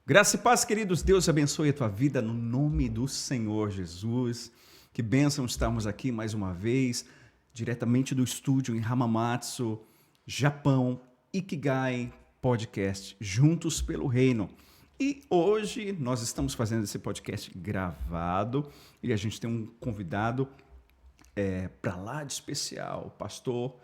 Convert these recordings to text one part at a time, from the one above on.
Graça e paz, queridos. Deus abençoe a tua vida no nome do Senhor Jesus. Que bênção estarmos aqui mais uma vez, diretamente do estúdio em Hamamatsu, Japão, Ikigai Podcast, Juntos pelo Reino. E hoje nós estamos fazendo esse podcast gravado e a gente tem um convidado para lá de especial. O pastor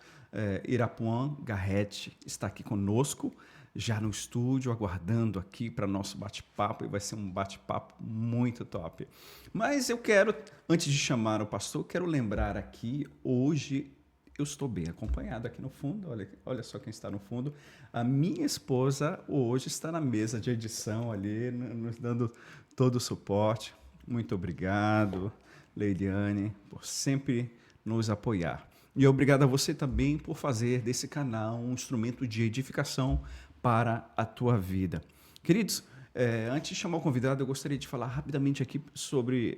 Irapuan Garrett está aqui conosco, já no estúdio, aguardando aqui para nosso bate-papo, e vai ser um bate-papo muito top. Mas eu quero, antes de chamar o pastor, quero lembrar aqui, hoje eu estou bem acompanhado aqui no fundo, olha só quem está no fundo. A minha esposa hoje está na mesa de edição ali, nos dando todo o suporte. Muito obrigado, Leiliane, por sempre nos apoiar. E obrigado a você também por fazer desse canal um instrumento de edificação para a tua vida. Queridos, antes de chamar o convidado, eu gostaria de falar rapidamente aqui sobre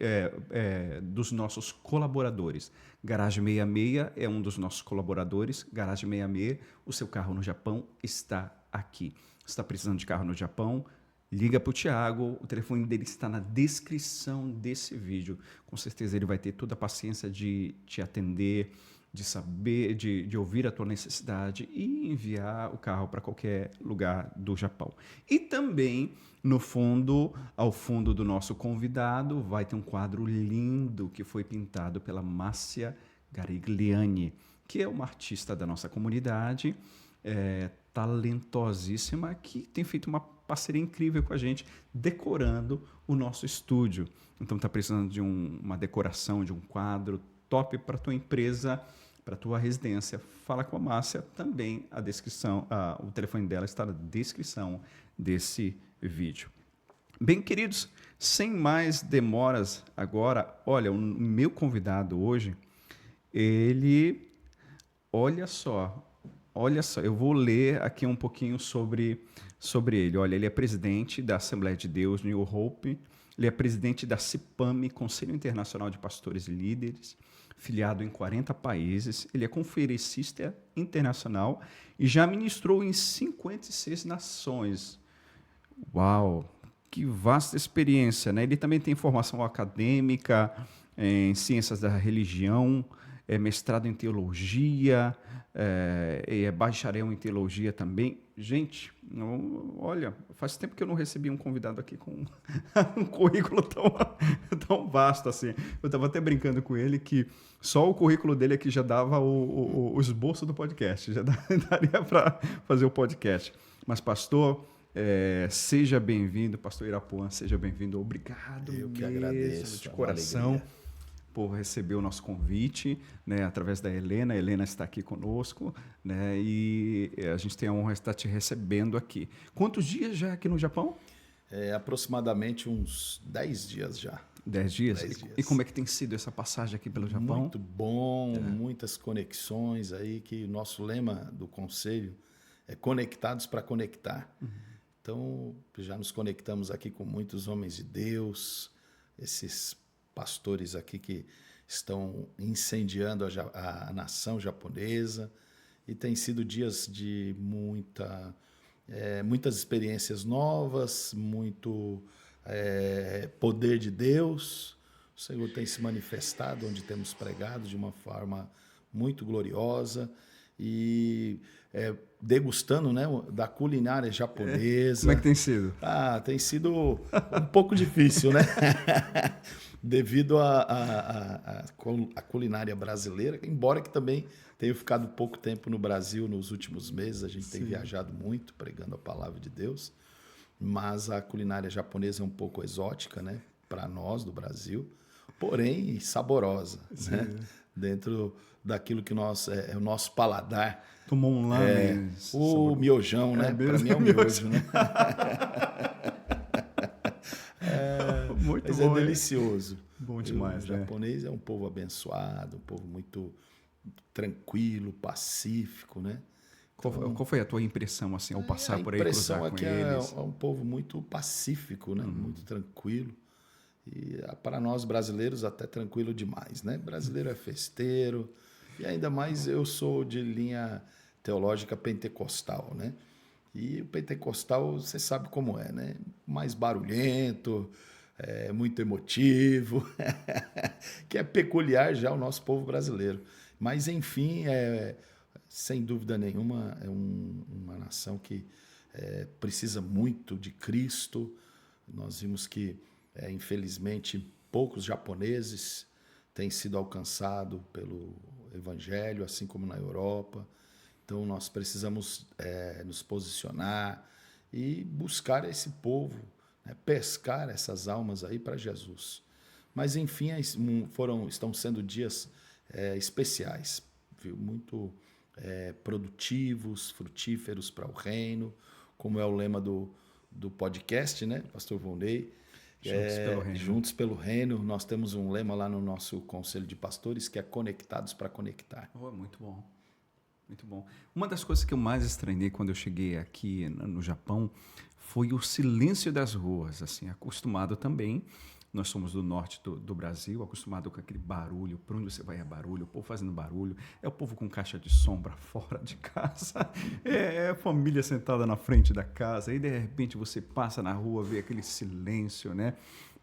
dos nossos colaboradores. Garage 66 é um dos nossos colaboradores. Garage 66, o seu carro no Japão está aqui. Você está precisando de carro no Japão? Liga para o Thiago, o telefone dele está na descrição desse vídeo. Com certeza ele vai ter toda a paciência de te atender, de saber, de ouvir a tua necessidade e enviar o carro para qualquer lugar do Japão. E também, no fundo, ao fundo do nosso convidado, vai ter um quadro lindo que foi pintado pela Márcia Garigliani, que é uma artista da nossa comunidade, talentosíssima, que tem feito uma parceria incrível com a gente, decorando o nosso estúdio. Então, está precisando de uma decoração, de um quadro top para a tua empresa, para a tua residência. Fala com a Márcia, também a descrição, o telefone dela está na descrição desse vídeo. Bem, queridos, sem mais demoras agora, olha, o meu convidado hoje, ele, olha só, eu vou ler aqui um pouquinho sobre ele. Olha, ele é presidente da Assembleia de Deus, New Hope, ele é presidente da CIPAME, Conselho Internacional de Pastores e Líderes, filiado em 40 países. Ele é conferencista internacional e já ministrou em 56 nações. Uau! Que vasta experiência, né? Ele também tem formação acadêmica em ciências da religião, é mestrado em teologia, é bacharel em teologia também. Gente, olha, faz tempo que eu não recebi um convidado aqui com um currículo tão vasto assim. Eu estava até brincando com ele que só o currículo dele aqui já dava o esboço do podcast, já daria para fazer o podcast. Mas, pastor, seja bem-vindo, pastor Irapuan, seja bem-vindo. Obrigado eu que mesmo, agradeço, de coração. alegria. Por receber o nosso convite, né, através da Helena. A Helena está aqui conosco, né, e a gente tem a honra de estar te recebendo aqui. Quantos dias já aqui no Japão? Aproximadamente uns 10 dias já. 10 dias? 10 dias. E como é que tem sido essa passagem aqui pelo Japão? Muito bom, muitas conexões aí, que o nosso lema do conselho é conectados para conectar. Uhum. Então, já nos conectamos aqui com muitos homens de Deus, esses pastores aqui que estão incendiando a nação japonesa, e tem sido dias de muitas experiências novas, muito poder de Deus. O Senhor tem se manifestado onde temos pregado de uma forma muito gloriosa e degustando, né, da culinária japonesa. Como é que tem sido? Tem sido um pouco difícil, né? Devido à culinária brasileira, embora que também tenha ficado pouco tempo no Brasil nos últimos meses, a gente tem viajado muito pregando a palavra de Deus, mas a culinária japonesa é um pouco exótica, né, para nós do Brasil, porém saborosa, né, dentro daquilo que é o nosso paladar. Tomou um lamen. O miojão, né? Para mim é o miojo, né? Muito mas bom, é delicioso. Bom demais, o japonês é um povo abençoado, um povo muito tranquilo, pacífico, né? Qual foi a tua impressão assim ao passar por aí, cruzar com eles? A impressão é um povo muito pacífico, né? Muito tranquilo. E para nós brasileiros até tranquilo demais, né? Brasileiro é festeiro, e ainda mais eu sou de linha teológica pentecostal, né? E o pentecostal, você sabe como é, né? Mais barulhento, muito emotivo, que é peculiar já ao nosso povo brasileiro. Mas, enfim, sem dúvida nenhuma, é uma nação que precisa muito de Cristo. Nós vimos que, infelizmente, poucos japoneses têm sido alcançados pelo Evangelho, assim como na Europa. Então, nós precisamos nos posicionar e buscar esse povo, né? Pescar essas almas aí para Jesus. Mas, enfim, estão sendo dias especiais, viu? Muito produtivos, frutíferos para o reino, como é o lema do podcast, né, Pastor Volney? Juntos pelo Reino. Juntos pelo Reino. Nós temos um lema lá no nosso Conselho de Pastores que é Conectados para Conectar. Oh, muito bom. Muito bom. Uma das coisas que eu mais estranhei quando eu cheguei aqui no Japão foi o silêncio das ruas. Assim, acostumado também, nós somos do norte do Brasil, acostumado com aquele barulho, por onde você vai é barulho, o povo fazendo barulho, é o povo com caixa de som para fora de casa, é a família sentada na frente da casa, aí de repente você passa na rua, vê aquele silêncio, né?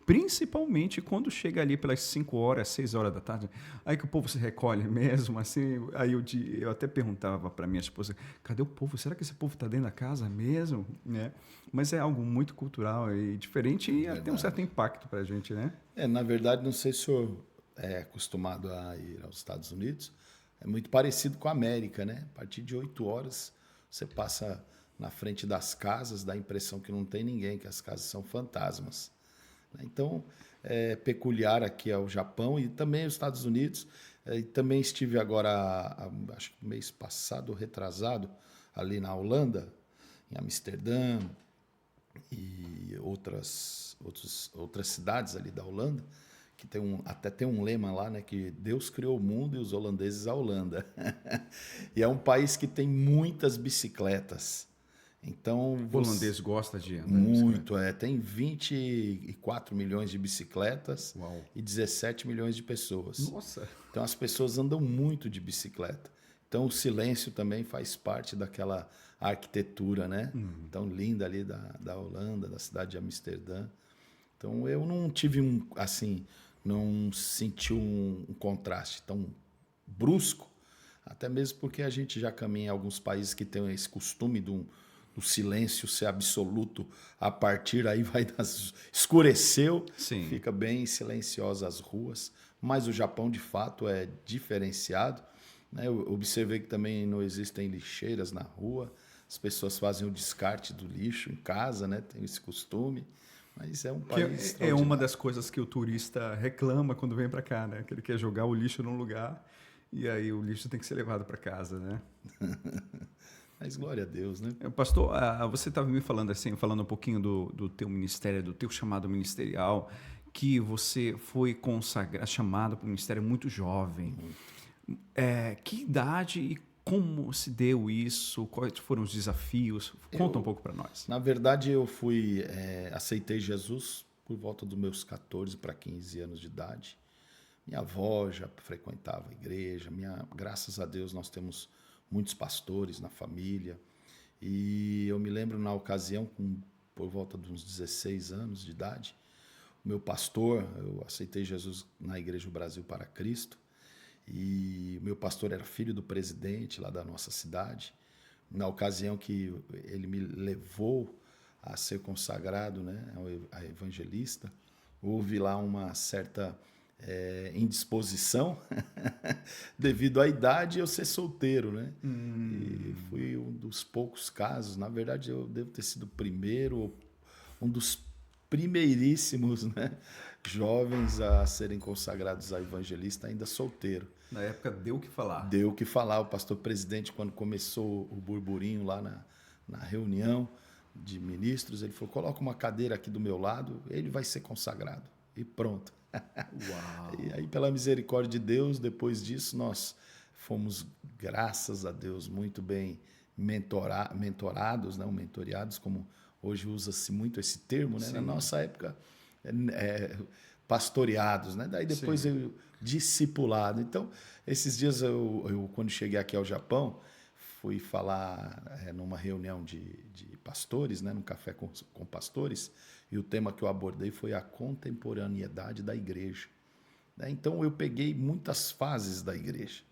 Principalmente quando chega ali pelas 5 horas, 6 horas da tarde, aí que o povo se recolhe mesmo, assim, aí eu até perguntava para minha esposa, cadê o povo? Será que esse povo está dentro da casa mesmo? Né? Mas é algo muito cultural e diferente e tem um certo impacto para a gente, né? Na verdade, não sei se o senhor é acostumado a ir aos Estados Unidos, é muito parecido com a América, né? A partir de 8 horas, você passa na frente das casas, dá a impressão que não tem ninguém, que as casas são fantasmas. Então, é peculiar aqui ao Japão e também aos Estados Unidos. E também estive agora, acho que mês passado, retrasado, ali na Holanda, em Amsterdã e outras cidades ali da Holanda, que até tem um lema lá, né, que Deus criou o mundo e os holandeses a Holanda. E é um país que tem muitas bicicletas. Então, o holandês gosta de andar muito, tem 24 milhões de bicicletas. Uau. E 17 milhões de pessoas. Nossa! Então as pessoas andam muito de bicicleta. Então o silêncio também faz parte daquela arquitetura, né? Tão linda ali da Holanda, da cidade de Amsterdã. Então eu não tive não senti um contraste tão brusco, até mesmo porque a gente já caminha em alguns países que têm esse costume do silêncio ser absoluto, a partir aí escureceu, Sim. Fica bem silenciosa as ruas, mas o Japão de fato é diferenciado, né? Eu observei que também não existem lixeiras na rua, as pessoas fazem o descarte do lixo em casa, né? Tem esse costume, mas é um país é uma das coisas que o turista reclama quando vem para cá, né? Que ele quer jogar o lixo num lugar e aí o lixo tem que ser levado para casa, né? Mas glória a Deus, né? Pastor, você estava me falando assim, falando um pouquinho do teu ministério, do teu chamado ministerial, que você foi chamado para o ministério muito jovem. Que idade e como se deu isso? Quais foram os desafios? Conta um pouco para nós. Na verdade, eu aceitei Jesus por volta dos meus 14 para 15 anos de idade. Minha avó já frequentava a igreja. Graças a Deus, nós temos muitos pastores na família. E eu me lembro, na ocasião, por volta de uns 16 anos de idade, o meu pastor, eu aceitei Jesus na Igreja do Brasil para Cristo, e o meu pastor era filho do presidente lá da nossa cidade. Na ocasião que ele me levou a ser consagrado, né, a evangelista, houve lá uma certa indisposição devido à idade e eu ser solteiro, né? E fui um dos poucos casos, na verdade eu devo ter sido um dos primeiríssimos, né, jovens a serem consagrados a evangelista ainda solteiro. Na época deu o que falar. Deu o que falar. O pastor presidente, quando começou o burburinho lá na reunião de ministros, ele falou, coloca uma cadeira aqui do meu lado, ele vai ser consagrado. E pronto. Uau. E aí, pela misericórdia de Deus, depois disso, nós fomos, graças a Deus, muito bem mentorados, né? Mentoreados, como hoje usa-se muito esse termo, né? Na nossa época, pastoreados, né? Daí depois eu discipulado. Então, esses dias, eu quando cheguei aqui ao Japão, fui falar numa reunião de pastores, né, num café com pastores, e o tema que eu abordei foi a contemporaneidade da igreja. Né? Então eu peguei muitas fases da igreja.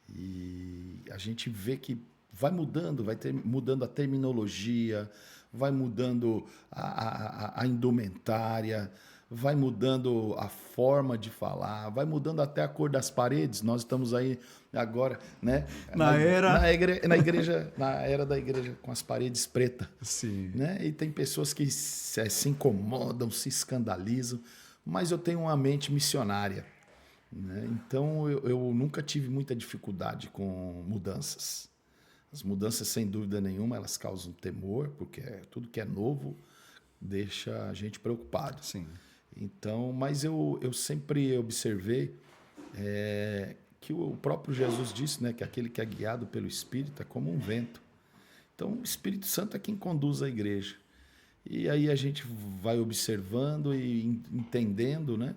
E a gente vê que vai mudando, mudando a terminologia, vai mudando a indumentária, vai mudando a forma de falar, vai mudando até a cor das paredes. Nós estamos aí agora, né? Na era da igreja com as paredes pretas. Sim. Né? E tem pessoas que se incomodam, se escandalizam, mas eu tenho uma mente missionária. Né? Então eu nunca tive muita dificuldade com mudanças. As mudanças, sem dúvida nenhuma, elas causam temor, porque tudo que é novo deixa a gente preocupado. Sim. Então, mas eu sempre observei que o próprio Jesus disse, né, que aquele que é guiado pelo Espírito é como um vento. Então, o Espírito Santo é quem conduz a igreja. E aí a gente vai observando e entendendo, né?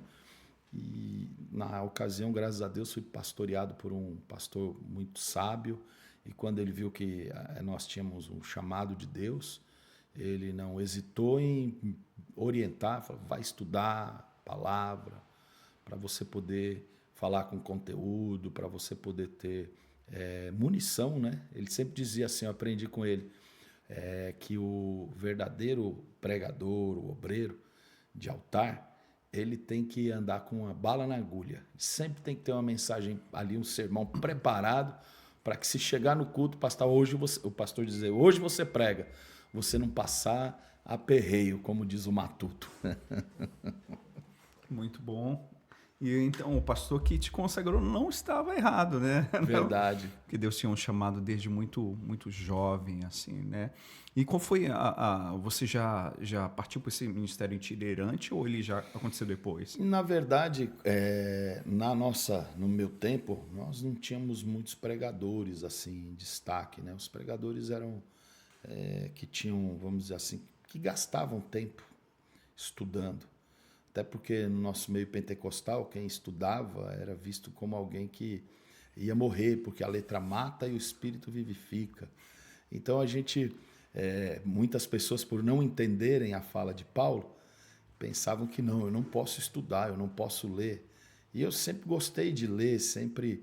E na ocasião, graças a Deus, fui pastoreado por um pastor muito sábio. E quando ele viu que nós tínhamos um chamado de Deus, ele não hesitou em orientar, falou, vai estudar a palavra, para você poder falar com conteúdo, para você poder ter munição, né? Ele sempre dizia assim, eu aprendi com ele, que o verdadeiro pregador, o obreiro de altar, ele tem que andar com uma bala na agulha. Sempre tem que ter uma mensagem ali, um sermão preparado, para que se chegar no culto, o pastor dizer, hoje você prega, você não passar aperreio, como diz o Matuto. Muito bom. E então o pastor que te consagrou não estava errado, né? Verdade. Porque Deus tinha um chamado desde muito jovem, assim, né? E qual foi você já partiu para esse ministério itinerante ou ele já aconteceu depois? Na verdade, no meu tempo, nós não tínhamos muitos pregadores assim em destaque, né? Os pregadores eram que tinham, vamos dizer assim, que gastavam tempo estudando. Até porque no nosso meio pentecostal, quem estudava era visto como alguém que ia morrer, porque a letra mata e o espírito vivifica. Então muitas pessoas, por não entenderem a fala de Paulo, pensavam que não, eu não posso estudar, eu não posso ler. E eu sempre gostei de ler, sempre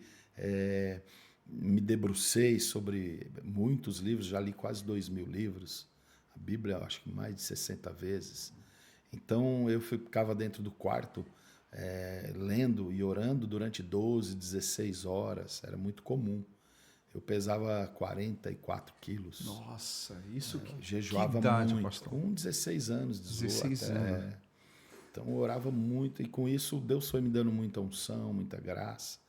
me debrucei sobre muitos livros, já li quase 2.000 livros, a Bíblia eu acho que mais de 60 vezes. Então eu ficava dentro do quarto lendo e orando durante 12, 16 horas, era muito comum. Eu pesava 44 quilos. Nossa, isso que jejuava que idade, muito. pastor? Com 16 anos, 16 anos. Então eu orava muito e com isso Deus foi me dando muita unção, muita graça.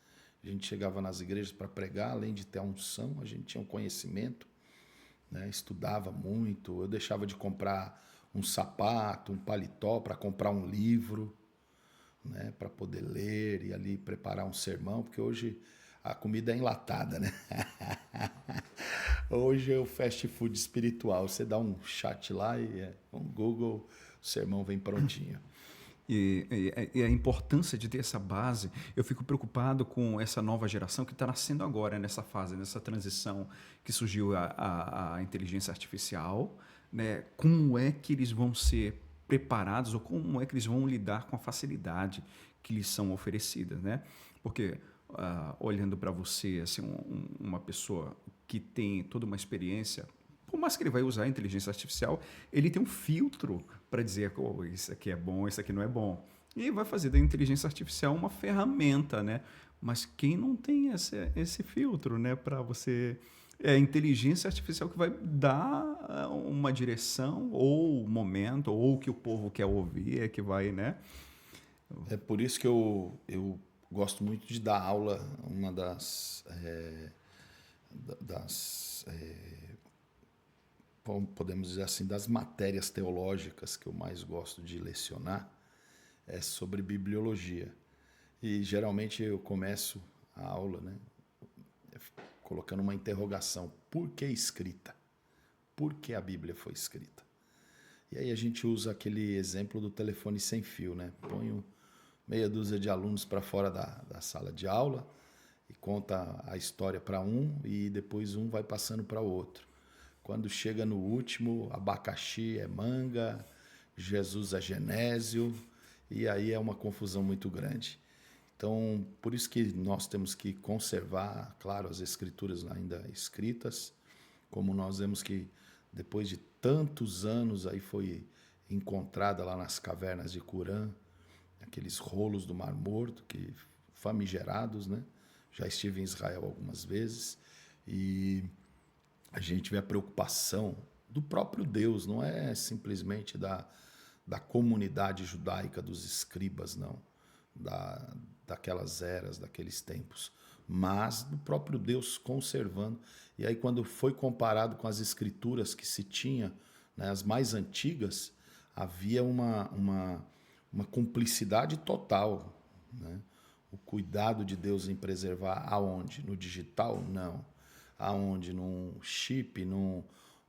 A gente chegava nas igrejas para pregar, além de ter a unção, a gente tinha um conhecimento, né? Estudava muito, eu deixava de comprar um sapato, um paletó para comprar um livro, né? Para poder ler e ali preparar um sermão, porque hoje a comida é enlatada, né? Hoje é o fast food espiritual. Você dá um chat lá e um Google, o sermão vem prontinho. E a importância de ter essa base, eu fico preocupado com essa nova geração que está nascendo agora, nessa fase, nessa transição que surgiu a inteligência artificial, né? Como é que eles vão ser preparados ou como é que eles vão lidar com a facilidade que lhes são oferecidas, né? Porque, olhando para você, assim, uma pessoa que tem toda uma experiência, por mais que ele vai usar a inteligência artificial, ele tem um filtro para dizer, oh, isso aqui é bom, isso aqui não é bom. E vai fazer da inteligência artificial uma ferramenta, né? Mas quem não tem esse filtro, né, para você... É a inteligência artificial que vai dar uma direção, ou o momento, ou o que o povo quer ouvir, é que vai, né? É por isso que eu gosto muito de dar aula, uma podemos dizer assim, das matérias teológicas que eu mais gosto de lecionar, é sobre bibliologia. E geralmente eu começo a aula, né, colocando uma interrogação. Por que escrita? Por que a Bíblia foi escrita? E aí a gente usa aquele exemplo do telefone sem fio, né? Ponho meia dúzia de alunos para fora da sala de aula e conta a história para um e depois um vai passando para o outro. Quando chega no último, abacaxi é manga, Jesus é Genésio, e aí é uma confusão muito grande. Então, por isso que nós temos que conservar, claro, as escrituras ainda escritas, como nós vemos que depois de tantos anos aí foi encontrada lá nas cavernas de Qumran, aqueles rolos do Mar Morto, que famigerados, né? Já estive em Israel algumas vezes e a gente vê a preocupação do próprio Deus, não é simplesmente da comunidade judaica, dos escribas, não, daquelas eras, daqueles tempos, mas do próprio Deus conservando. E aí, quando foi comparado com as escrituras que se tinha, né, as mais antigas, havia uma cumplicidade total, né? O cuidado de Deus em preservar aonde? No digital? Não. Aonde? Num chip,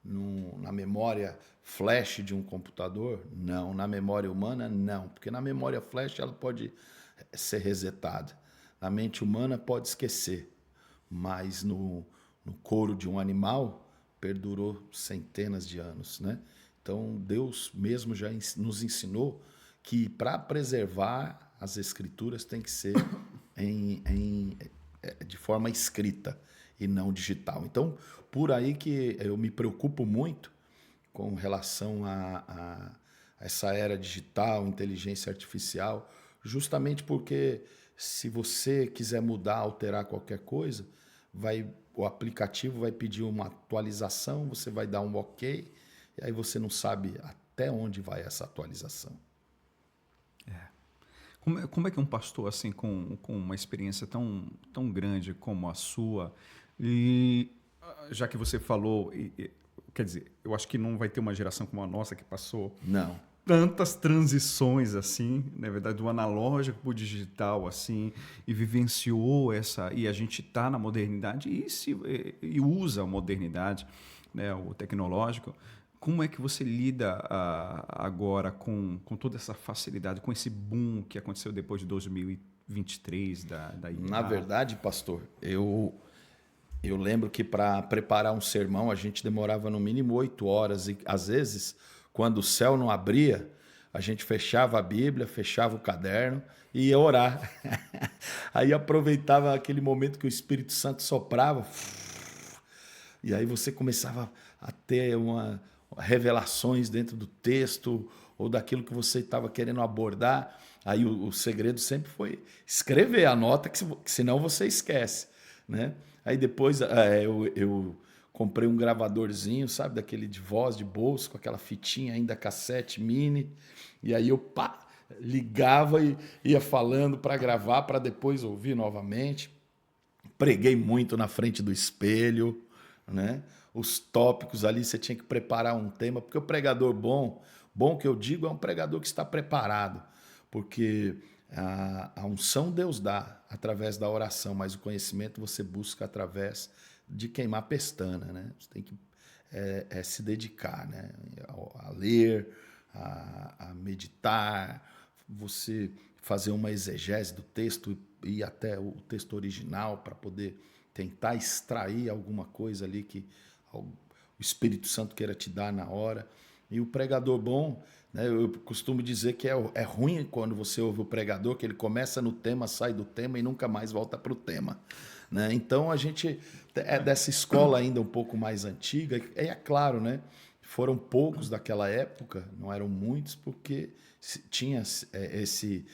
na memória flash de um computador? Não. Na memória humana? Não. Porque na memória flash ela pode ser resetada. Na mente humana pode esquecer. Mas no couro de um animal perdurou centenas de anos, né? Então Deus mesmo já nos ensinou que para preservar as escrituras tem que ser de forma escrita e não digital. Então, por aí que eu me preocupo muito com relação a essa era digital, inteligência artificial, justamente porque se você quiser mudar, alterar qualquer coisa, o aplicativo vai pedir uma atualização, você vai dar um ok, e aí você não sabe até onde vai essa atualização. Como é que um pastor assim com uma experiência tão grande como a sua, e já que você falou, quer dizer, eu acho que não vai ter uma geração como a nossa que passou Não. tantas transições assim, na verdade, do analógico para o digital assim, e vivenciou essa, e a gente está na modernidade e usa a modernidade, né, o tecnológico. Como é que você lida agora com toda essa facilidade, com esse boom que aconteceu depois de 2023 da IA? Na verdade, pastor, eu lembro que para preparar um sermão a gente demorava no mínimo 8 horas e às vezes, quando o céu não abria, a gente fechava a Bíblia, fechava o caderno e ia orar. Aí aproveitava aquele momento que o Espírito Santo soprava e aí você começava a ter revelações dentro do texto ou daquilo que você estava querendo abordar. Aí o segredo sempre foi escrever, anota, que senão você esquece, né? Aí depois eu comprei um gravadorzinho, sabe, daquele de voz de bolso, com aquela fitinha ainda cassete mini, e aí eu ligava e ia falando para gravar, para depois ouvir novamente. Preguei muito na frente do espelho, né? Os tópicos ali, você tinha que preparar um tema, porque o pregador bom que eu digo, é um pregador que está preparado, porque a unção Deus dá através da oração, mas o conhecimento você busca através de queimar pestana, né? Você tem que se dedicar, né? A ler, a meditar, você fazer uma exegese do texto e ir até o texto original para poder tentar extrair alguma coisa ali que o Espírito Santo queira te dar na hora. E o pregador bom, né, eu costumo dizer que é ruim quando você ouve o pregador, que ele começa no tema, sai do tema e nunca mais volta para o tema, né? Então a gente é dessa escola ainda um pouco mais antiga, e é claro, né, foram poucos daquela época, não eram muitos, porque tinha esse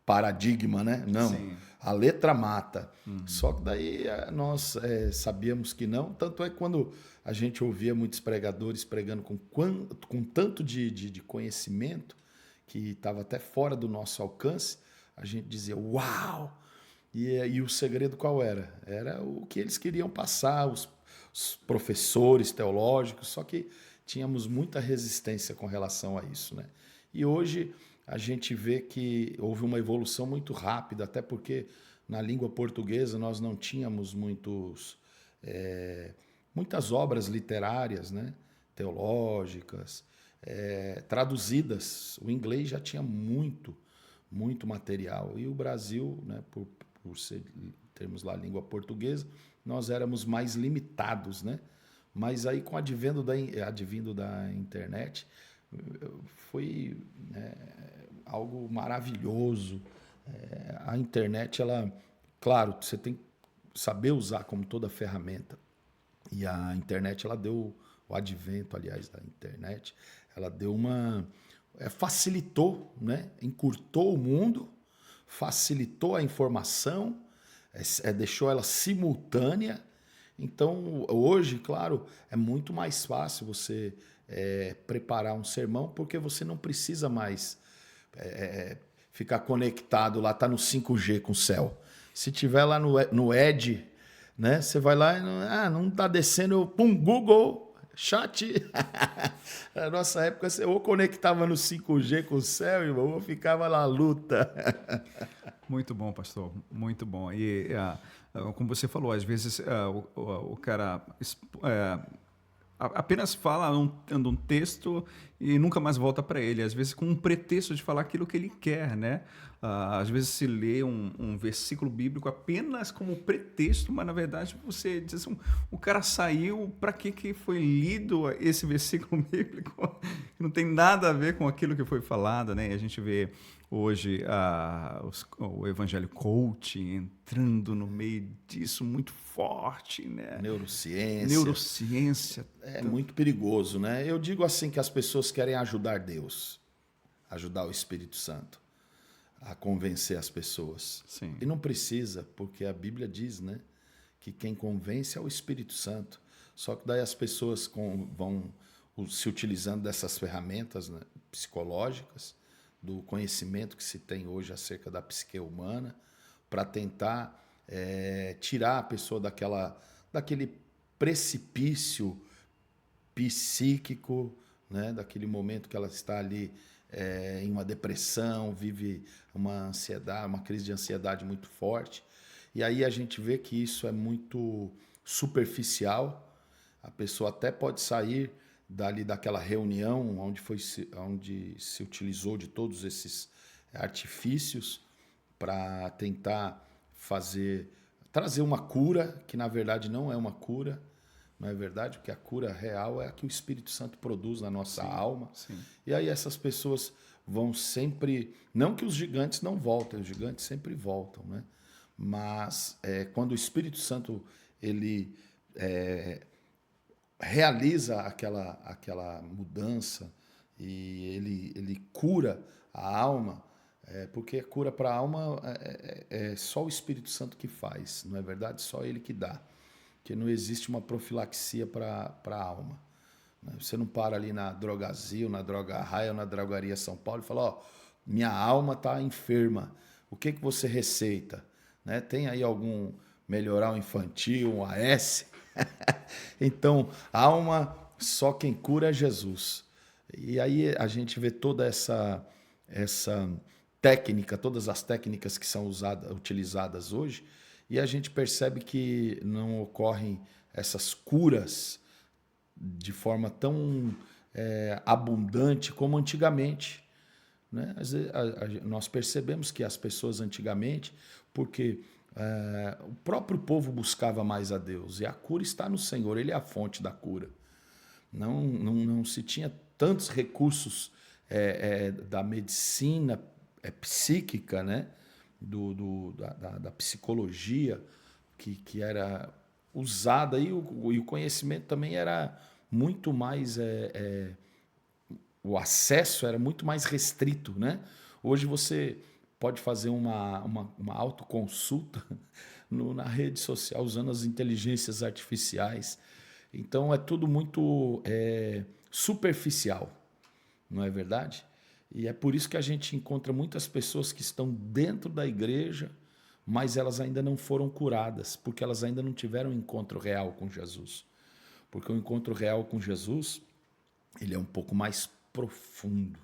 paradigma, né? Não, sim, a letra mata. Só que daí nós sabíamos que não. Tanto é que quando a gente ouvia muitos pregadores pregando com tanto de conhecimento que estava até fora do nosso alcance, a gente dizia, uau! E o segredo qual era? Era o que eles queriam passar, os professores teológicos, só que tínhamos muita resistência com relação a isso, né? E hoje a gente vê que houve uma evolução muito rápida, até porque na língua portuguesa nós não tínhamos muitas obras literárias, né, teológicas, traduzidas. O inglês já tinha muito material. E o Brasil, né, por termos lá língua portuguesa, nós éramos mais limitados, né? Mas aí com o advindo da internet, foi, né, algo maravilhoso. A internet, ela, claro, você tem que saber usar como toda ferramenta. E a internet, ela deu, o advento, aliás, da internet, ela deu facilitou, né? Encurtou o mundo, facilitou a informação, deixou ela simultânea. Então, hoje, claro, é muito mais fácil você preparar um sermão, porque você não precisa mais ficar conectado lá, tá no 5G com o céu. Se tiver lá no Edge, né, você vai lá e não tá descendo, pum, Google, chat. Na nossa época, você ou conectava no 5G com o céu, irmão, ou ficava na luta. Muito bom, pastor, muito bom. E como você falou, às vezes o cara apenas fala um texto e nunca mais volta para ele, às vezes com um pretexto de falar aquilo que ele quer, né? Às vezes se lê um versículo bíblico apenas como pretexto, mas na verdade você diz assim, o cara saiu, para que foi lido esse versículo bíblico? Não tem nada a ver com aquilo que foi falado, né? E a gente vê hoje o evangelho coach entrando no meio disso muito forte, né? Neurociência. É muito perigoso, né? Eu digo assim que as pessoas querem ajudar Deus, ajudar o Espírito Santo a convencer as pessoas. Sim. E não precisa, porque a Bíblia diz, né, que quem convence é o Espírito Santo. Só que daí as pessoas vão se utilizando dessas ferramentas, né, psicológicas, do conhecimento que se tem hoje acerca da psique humana, para tentar tirar a pessoa daquele precipício psíquico, né, daquele momento que ela está ali em uma depressão, vive uma ansiedade, uma crise de ansiedade muito forte. E aí a gente vê que isso é muito superficial. A pessoa até pode sair daquela reunião onde se utilizou de todos esses artifícios para tentar trazer uma cura, que na verdade não é uma cura, não é verdade? Porque a cura real é a que o Espírito Santo produz na nossa alma. Sim. E aí essas pessoas vão sempre... Não que os gigantes não voltem, os gigantes sempre voltam, né? Mas quando o Espírito Santo ele realiza aquela mudança e ele cura a alma, porque a cura para a alma é só o Espírito Santo que faz, não é verdade? Só ele que dá. Que não existe uma profilaxia para a alma. Você não para ali na Drogazil, na Droga Raia ou na Drogaria São Paulo e fala, minha alma está enferma, o que você receita? Né? Tem aí algum melhoral infantil, um AS? Então, alma, só quem cura é Jesus. E aí a gente vê toda essa técnica, todas as técnicas que são utilizadas hoje, e a gente percebe que não ocorrem essas curas de forma tão abundante como antigamente. Né? Nós percebemos que as pessoas antigamente, porque o próprio povo buscava mais a Deus, e a cura está no Senhor, Ele é a fonte da cura. Não se tinha tantos recursos da medicina psíquica, né? Da psicologia que era usada, e o conhecimento também era muito mais... o acesso era muito mais restrito, né? Hoje você pode fazer uma autoconsulta na rede social usando as inteligências artificiais. Então é tudo muito superficial, não é verdade? E é por isso que a gente encontra muitas pessoas que estão dentro da igreja, mas elas ainda não foram curadas, porque elas ainda não tiveram um encontro real com Jesus. Porque o encontro real com Jesus, ele é um pouco mais profundo,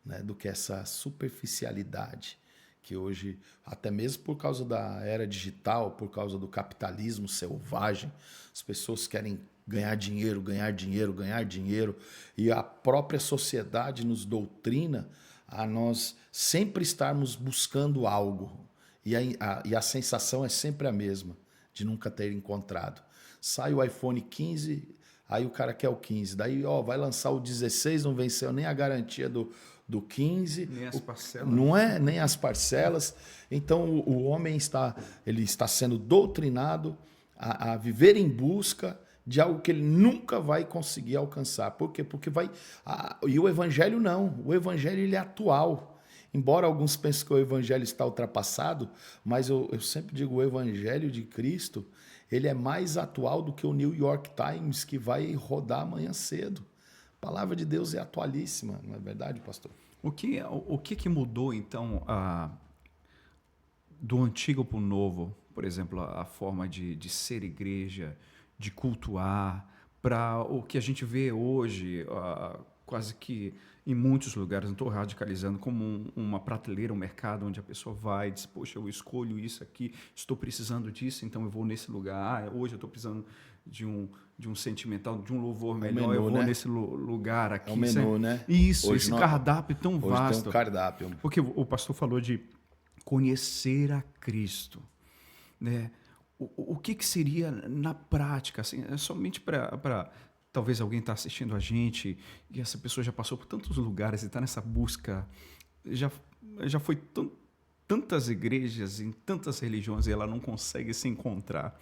né, do que essa superficialidade que hoje, até mesmo por causa da era digital, por causa do capitalismo selvagem, as pessoas querem ganhar dinheiro, ganhar dinheiro, ganhar dinheiro, e a própria sociedade nos doutrina a nós sempre estarmos buscando algo, E a sensação é sempre a mesma, de nunca ter encontrado. Sai o iPhone 15, aí o cara quer o 15. Daí, vai lançar o 16, não venceu nem a garantia do 15. Nem as parcelas. Não é? Nem as parcelas. Então, o homem ele está sendo doutrinado a viver em busca de algo que ele nunca vai conseguir alcançar. Por quê? Porque e o evangelho não. O evangelho ele é atual. Embora alguns pensem que o evangelho está ultrapassado, mas eu sempre digo, o evangelho de Cristo, ele é mais atual do que o New York Times, que vai rodar amanhã cedo. A palavra de Deus é atualíssima, não é verdade, pastor? O que mudou, então, do antigo para o novo? Por exemplo, a forma de ser igreja, de cultuar, para o que a gente vê hoje, quase que em muitos lugares, não estou radicalizando, como uma prateleira, um mercado onde a pessoa vai e diz, poxa, eu escolho isso aqui, estou precisando disso, então eu vou nesse lugar. Hoje eu estou precisando de um sentimental, de um louvor melhor, eu vou nesse lugar aqui. É o menu, né? Isso, hoje esse cardápio tão hoje vasto. Tem um cardápio. Porque o pastor falou de conhecer a Cristo, né? O que seria na prática? Assim, é somente para talvez alguém está assistindo a gente e essa pessoa já passou por tantos lugares e está nessa busca, já foi tantas igrejas, em tantas religiões e ela não consegue se encontrar.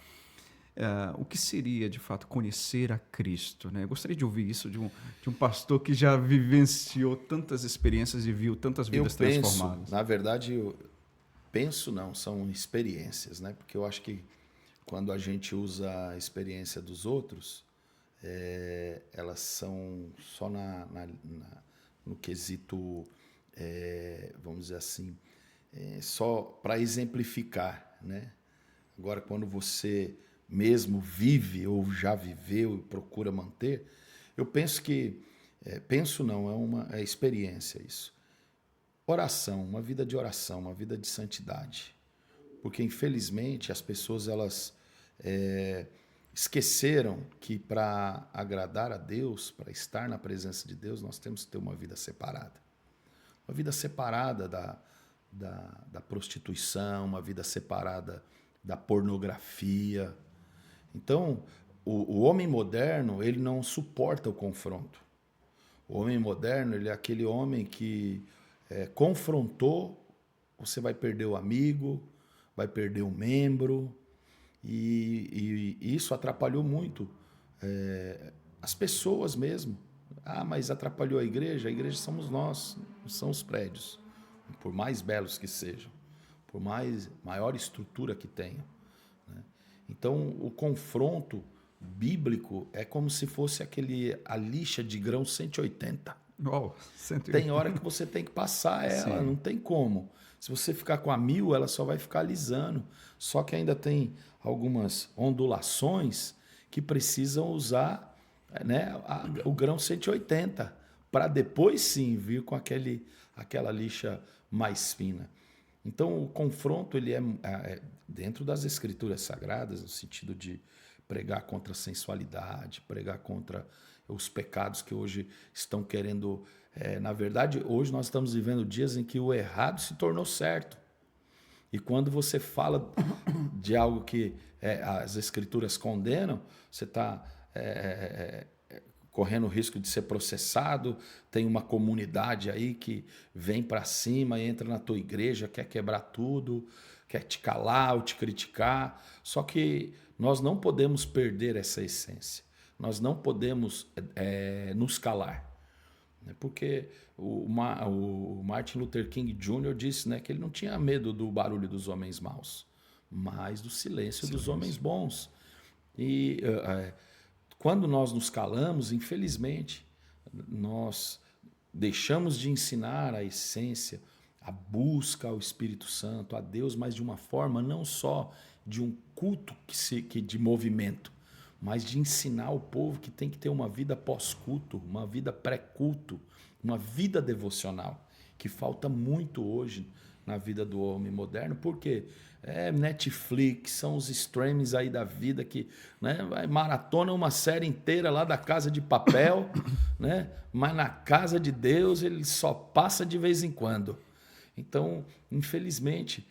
O que seria, de fato, conhecer a Cristo? Né? Eu gostaria de ouvir isso de um pastor que já vivenciou tantas experiências e viu tantas vidas transformadas. Na verdade, são experiências, né? Porque eu acho que quando a gente usa a experiência dos outros, elas são só no quesito, vamos dizer assim, só para exemplificar, né? Agora, quando você mesmo vive ou já viveu e procura manter, eu penso que, é experiência isso. Oração, uma vida de oração, uma vida de santidade. Porque, infelizmente, as pessoas, elas esqueceram que para agradar a Deus, para estar na presença de Deus, nós temos que ter uma vida separada. Uma vida separada da prostituição, uma vida separada da pornografia. Então, o homem moderno, ele não suporta o confronto. O homem moderno, ele é aquele homem que confrontou, você vai perder o amigo, vai perder o membro, e isso atrapalhou muito as pessoas mesmo. Mas atrapalhou a igreja somos nós, não são os prédios, por mais belos que sejam, por maior estrutura que tenham. Né? Então, o confronto bíblico é como se fosse a lixa de grão 180. Oh, 180. Tem hora que você tem que passar ela, não tem como. Se você ficar com a 1000, ela só vai ficar alisando. Só que ainda tem algumas ondulações que precisam usar, né, o grão 180, para depois sim vir com aquela lixa mais fina. Então, o confronto ele é dentro das escrituras sagradas, no sentido de pregar contra a sensualidade, pregar contra os pecados que hoje estão querendo... na verdade, hoje nós estamos vivendo dias em que o errado se tornou certo. E quando você fala de algo que as escrituras condenam, você está correndo o risco de ser processado. Tem uma comunidade aí que vem para cima, entra na tua igreja, quer quebrar tudo, quer te calar ou te criticar. Só que nós não podemos perder essa essência. Nós não podemos nos calar. Porque o Martin Luther King Jr. disse, né, que ele não tinha medo do barulho dos homens maus, mas do silêncio dos homens bons. E quando nós nos calamos, infelizmente, nós deixamos de ensinar a essência, a busca ao Espírito Santo, a Deus, mas de uma forma não só de um culto de movimento, mas de ensinar o povo que tem que ter uma vida pós-culto, uma vida pré-culto, uma vida devocional, que falta muito hoje na vida do homem moderno, porque Netflix, são os streams aí da vida que, né, maratona uma série inteira lá da Casa de Papel, né, mas na casa de Deus ele só passa de vez em quando. Então, infelizmente,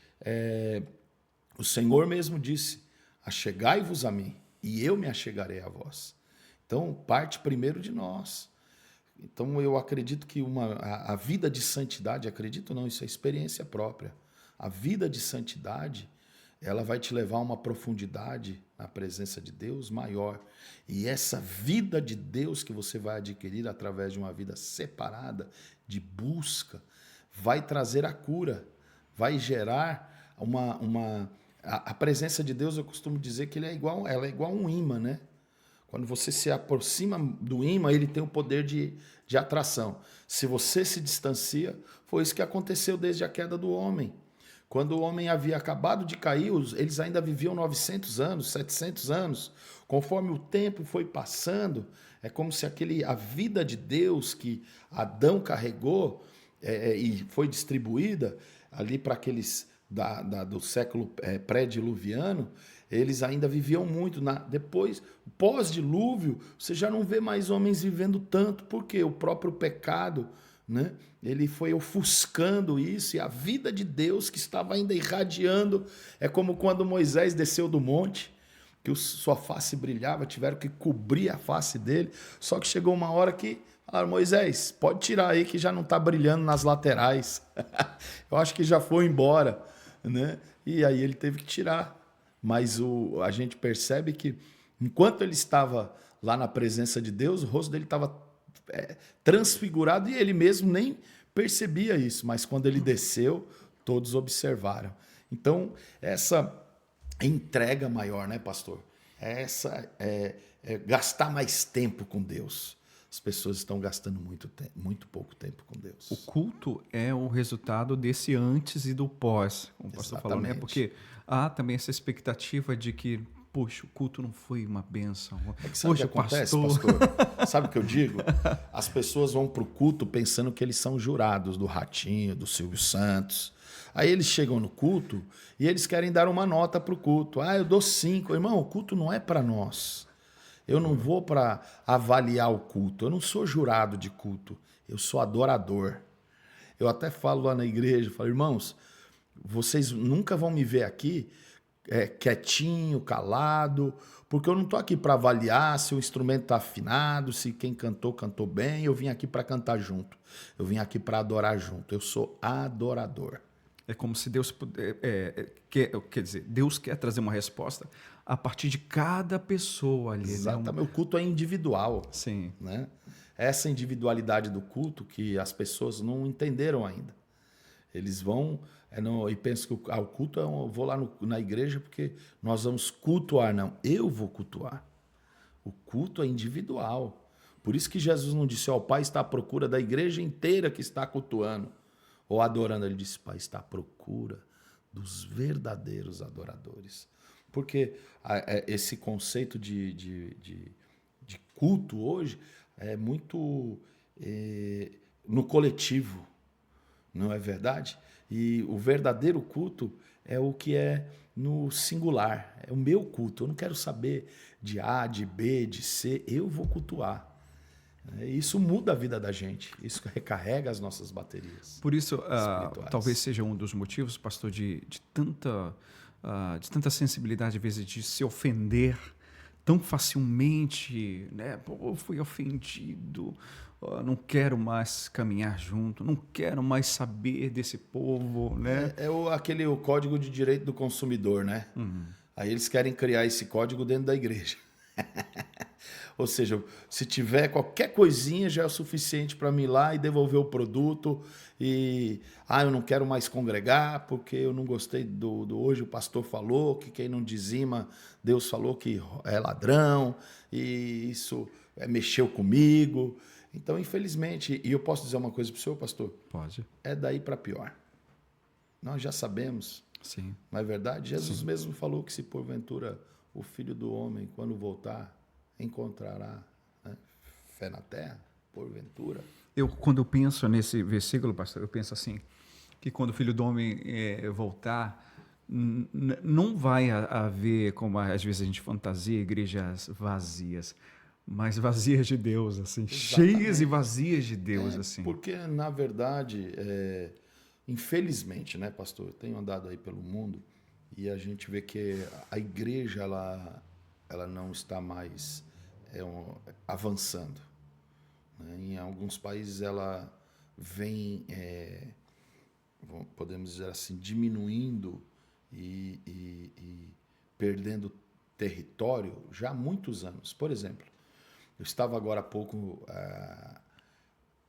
O Senhor mesmo disse: achegai-vos a mim, e eu me achegarei a vós. Então, parte primeiro de nós. Então, eu acredito que a vida de santidade, acredito não, isso é experiência própria. A vida de santidade, ela vai te levar a uma profundidade na presença de Deus maior. E essa vida de Deus que você vai adquirir através de uma vida separada, de busca, vai trazer a cura, vai gerar a presença de Deus. Eu costumo dizer que ela é igual a um ímã, né? Quando você se aproxima do ímã, ele tem o poder de atração. Se você se distancia, foi isso que aconteceu desde a queda do homem. Quando o homem havia acabado de cair, eles ainda viviam 900 anos, 700 anos. Conforme o tempo foi passando, é como se a vida de Deus que Adão carregou e foi distribuída ali para aqueles do século pré-diluviano, eles ainda viviam muito. Depois, pós-dilúvio, você já não vê mais homens vivendo tanto, porque o próprio pecado, né, ele foi ofuscando isso, e a vida de Deus que estava ainda irradiando. É como quando Moisés desceu do monte, que sua face brilhava, tiveram que cobrir a face dele, só que chegou uma hora que falaram: Moisés, pode tirar aí que já não está brilhando nas laterais. Eu acho que já foi embora, né? E aí ele teve que tirar. Mas a gente percebe que enquanto ele estava lá na presença de Deus, o rosto dele estava transfigurado, e ele mesmo nem percebia isso, mas quando ele desceu, todos observaram. Então, essa entrega maior, né, pastor? Essa gastar mais tempo com Deus. As pessoas estão gastando muito pouco tempo com Deus. O culto é o resultado desse antes e do pós, como o pastor falou, né? Porque há também essa expectativa de que, poxa, o culto não foi uma bênção. Sabe o que acontece, pastor? Sabe o que eu digo? As pessoas vão para o culto pensando que eles são jurados do Ratinho, do Silvio Santos. Aí eles chegam no culto e eles querem dar uma nota para o culto. Eu dou 5. Irmão, o culto não é para nós. Eu não vou para avaliar o culto. Eu não sou jurado de culto. Eu sou adorador. Eu até falo lá na igreja, falo: irmãos, vocês nunca vão me ver aqui quietinho, calado, porque eu não estou aqui para avaliar se o instrumento está afinado, se quem cantou bem. Eu vim aqui para cantar junto. Eu vim aqui para adorar junto. Eu sou adorador. É como se Deus quer dizer, Deus quer trazer uma resposta a partir de cada pessoa ali. Exatamente. Né? O culto é individual. Sim. Né? Essa individualidade do culto que as pessoas não entenderam ainda. Eles vão e pensam que o culto eu vou lá na igreja porque nós vamos cultuar. Não, eu vou cultuar. O culto é individual. Por isso que Jesus não disse: o Pai está à procura da igreja inteira que está cultuando ou adorando. Ele disse: Pai está à procura dos verdadeiros adoradores. Porque esse conceito de culto hoje é muito no coletivo, não é verdade? E o verdadeiro culto é o que é no singular, é o meu culto. Eu não quero saber de A, de B, de C, eu vou cultuar. Isso muda a vida da gente, isso recarrega as nossas baterias. Por isso, talvez seja um dos motivos, pastor, de tanta sensibilidade, às vezes, de se ofender tão facilmente, né? Pô, eu fui ofendido, não quero mais caminhar junto, não quero mais saber desse povo, né? O Código de Direito do Consumidor, né? Uhum. Aí eles querem criar esse código dentro da igreja. Ou seja, se tiver qualquer coisinha já é o suficiente para mim ir lá e devolver o produto. E eu não quero mais congregar porque eu não gostei do hoje o pastor falou que quem não dizima, Deus falou que é ladrão, e isso mexeu comigo. Então, infelizmente, e eu posso dizer uma coisa para o senhor, pastor? Pode. É daí para pior. Nós já sabemos. Sim. Não é verdade? Jesus mesmo falou que se porventura o Filho do Homem, quando voltar, encontrará fé na terra, porventura. Quando eu penso nesse versículo, pastor, eu penso assim, que quando o Filho do Homem voltar, não vai haver, como às vezes a gente fantasia, igrejas vazias, mas vazias de Deus, assim, cheias e vazias de Deus, assim. Porque, na verdade, infelizmente, né, pastor? Eu tenho andado aí pelo mundo e a gente vê que a igreja ela não está mais avançando, né? Em alguns países ela vem, podemos dizer assim, diminuindo e perdendo território já há muitos anos. Por exemplo, eu estava agora há pouco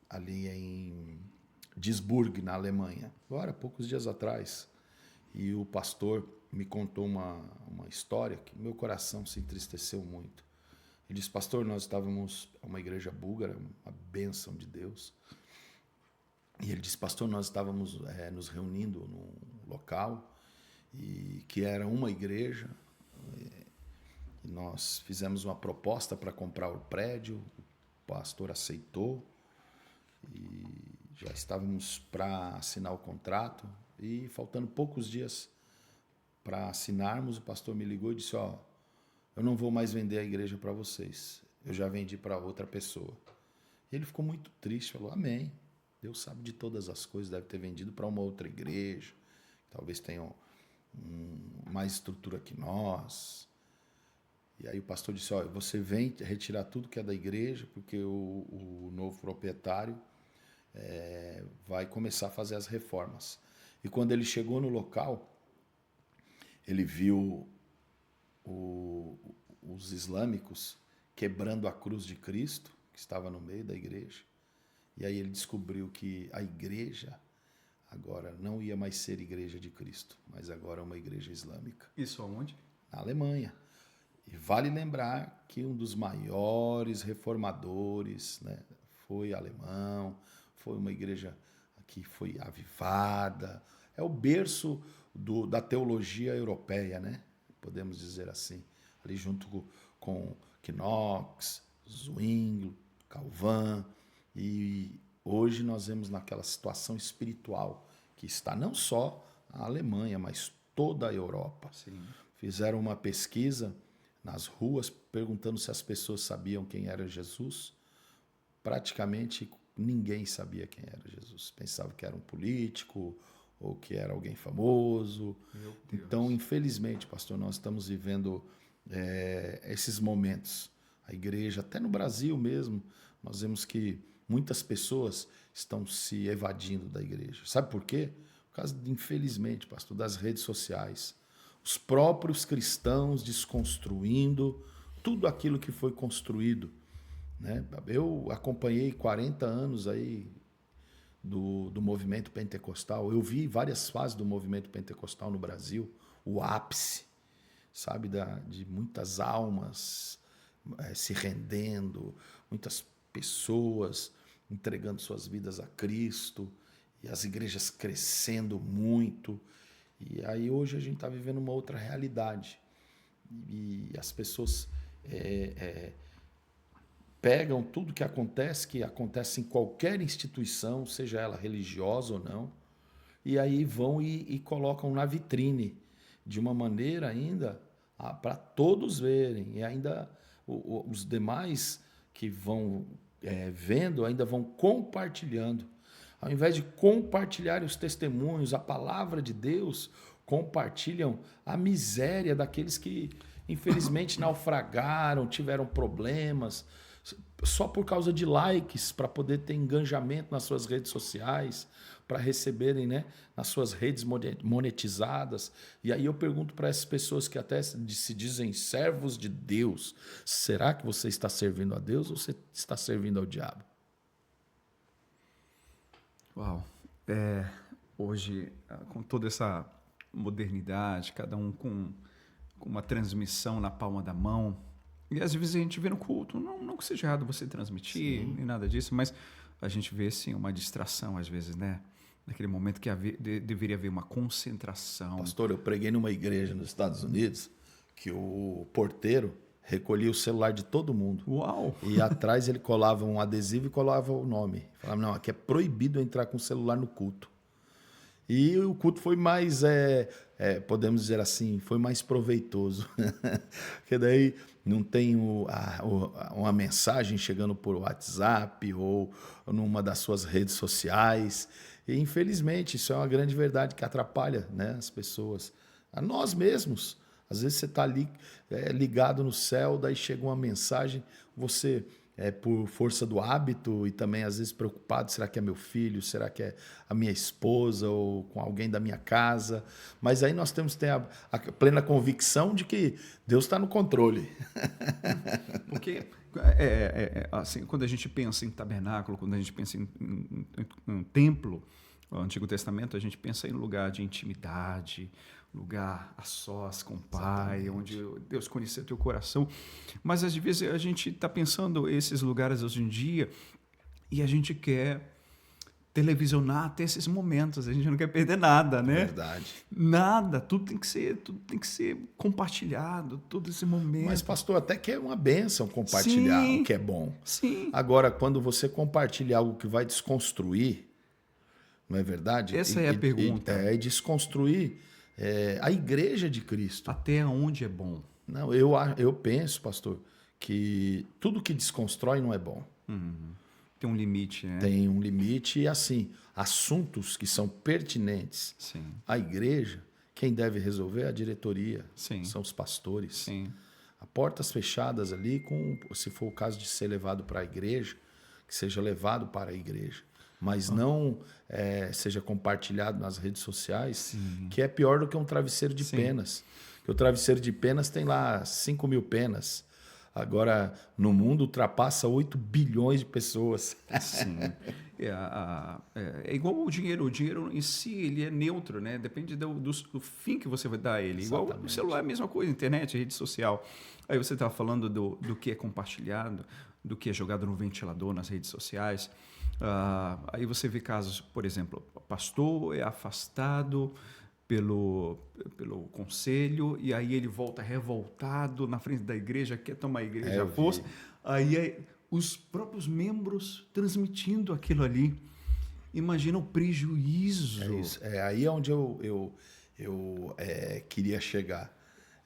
ali em Duisburg, na Alemanha, agora, poucos dias atrás, e o pastor me contou uma história que meu coração se entristeceu muito. Ele disse: pastor, nós estávamos uma igreja búlgara, uma bênção de Deus, e ele disse: pastor, nós estávamos nos reunindo num local, e que era uma igreja, e nós fizemos uma proposta para comprar o prédio, o pastor aceitou, e já estávamos para assinar o contrato, e faltando poucos dias para assinarmos, o pastor me ligou e disse: ó, eu não vou mais vender a igreja para vocês, eu já vendi para outra pessoa. E ele ficou muito triste, falou: amém, Deus sabe de todas as coisas, deve ter vendido para uma outra igreja, talvez tenham mais estrutura que nós. E aí o pastor disse: ó, você vem retirar tudo que é da igreja, porque o novo proprietário vai começar a fazer as reformas. E quando ele chegou no local, ele viu os islâmicos quebrando a cruz de Cristo, que estava no meio da igreja. E aí ele descobriu que a igreja agora não ia mais ser igreja de Cristo, mas agora é uma igreja islâmica. Isso aonde? Na Alemanha. E vale lembrar que um dos maiores reformadores, né, foi alemão, foi uma igreja que foi avivada, é o berço da teologia europeia, né? Podemos dizer assim, ali junto com Knox, Zwingli, Calvin, e hoje nós vemos naquela situação espiritual que está não só a Alemanha, mas toda a Europa. Sim. Fizeram uma pesquisa nas ruas perguntando se as pessoas sabiam quem era Jesus. Praticamente ninguém sabia quem era Jesus. Pensava que era um político ou que era alguém famoso. Então, infelizmente, pastor, nós estamos vivendo esses momentos. A igreja, até no Brasil mesmo, nós vemos que muitas pessoas estão se evadindo da igreja. Sabe por quê? Por causa, infelizmente, pastor, das redes sociais. Os próprios cristãos desconstruindo tudo aquilo que foi construído, né? Eu acompanhei 40 anos aí do movimento pentecostal. Eu vi várias fases do movimento pentecostal no Brasil, o ápice, sabe, de muitas almas se rendendo, muitas pessoas entregando suas vidas a Cristo, e as igrejas crescendo muito. E aí hoje a gente está vivendo uma outra realidade. E as pessoas pegam tudo que acontece em qualquer instituição, seja ela religiosa ou não, e aí vão e colocam na vitrine, de uma maneira ainda para todos verem. E ainda os demais que vão vendo ainda vão compartilhando. Ao invés de compartilhar os testemunhos, a palavra de Deus, compartilham a miséria daqueles que, infelizmente, naufragaram, tiveram problemas, só por causa de likes, para poder ter engajamento nas suas redes sociais, para receberem, né, nas suas redes monetizadas. E aí eu pergunto para essas pessoas que até se dizem servos de Deus: será que você está servindo a Deus ou você está servindo ao diabo? Uau! Hoje, com toda essa modernidade, cada um com uma transmissão na palma da mão, e às vezes a gente vê no culto, não que seja errado você transmitir, nem nada disso, mas a gente vê, sim, uma distração às vezes, né? Naquele momento que deveria haver uma concentração. Pastor, eu preguei numa igreja nos Estados Unidos que o porteiro recolhia o celular de todo mundo. Uau! E atrás ele colava um adesivo e colava o nome. Falava: não, aqui é proibido entrar com o celular no culto. E o culto foi mais, podemos dizer assim, foi mais proveitoso. Porque daí não tem uma mensagem chegando por WhatsApp ou numa das suas redes sociais. E, infelizmente, isso é uma grande verdade que atrapalha, né, as pessoas. A nós mesmos. Às vezes você está ali ligado no céu, daí chega uma mensagem, você, por força do hábito e também às vezes preocupado, será que é meu filho, será que é a minha esposa ou com alguém da minha casa? Mas aí nós temos que ter a plena convicção de que Deus está no controle. Porque assim, quando a gente pensa em tabernáculo, quando a gente pensa em templo, no Antigo Testamento, a gente pensa em lugar de intimidade, lugar a sós com o Pai, Exatamente. onde Deus conhecia teu coração. Mas às vezes a gente está pensando esses lugares hoje em dia e a gente quer televisionar até esses momentos, a gente não quer perder nada, né? Verdade. Nada, tudo tem que ser compartilhado, todo esse momento. Mas, pastor, até que é uma bênção compartilhar Sim. o que é bom. Sim. Agora, quando você compartilha algo que vai desconstruir, não é verdade? Essa é a pergunta. E desconstruir a igreja de Cristo. Até onde é bom? Não, eu penso, pastor, que tudo que desconstrói não é bom. Tem um limite, né? Tem um limite e, assim, assuntos que são pertinentes Sim. à igreja, quem deve resolver é a diretoria, Sim. são os pastores. Sim. A portas fechadas ali, se for o caso de ser levado para a igreja, que seja levado para a igreja, mas não seja compartilhado nas redes sociais, que é pior do que um travesseiro de penas. Porque o travesseiro de penas tem lá 5.000 penas. Agora, no mundo, ultrapassa 8 bilhões de pessoas. Sim. É igual o dinheiro. O dinheiro em si ele é neutro, né? Depende do fim que você vai dar a ele. Igual o celular é a mesma coisa, internet, rede social. Aí você estava falando do que é compartilhado, do que é jogado no ventilador nas redes sociais. Aí você vê casos, por exemplo, o pastor é afastado pelo conselho e aí ele volta revoltado na frente da igreja, quer tomar a igreja à força. Aí os próprios membros transmitindo aquilo ali. Imagina o prejuízo. É isso. É aí onde eu queria chegar.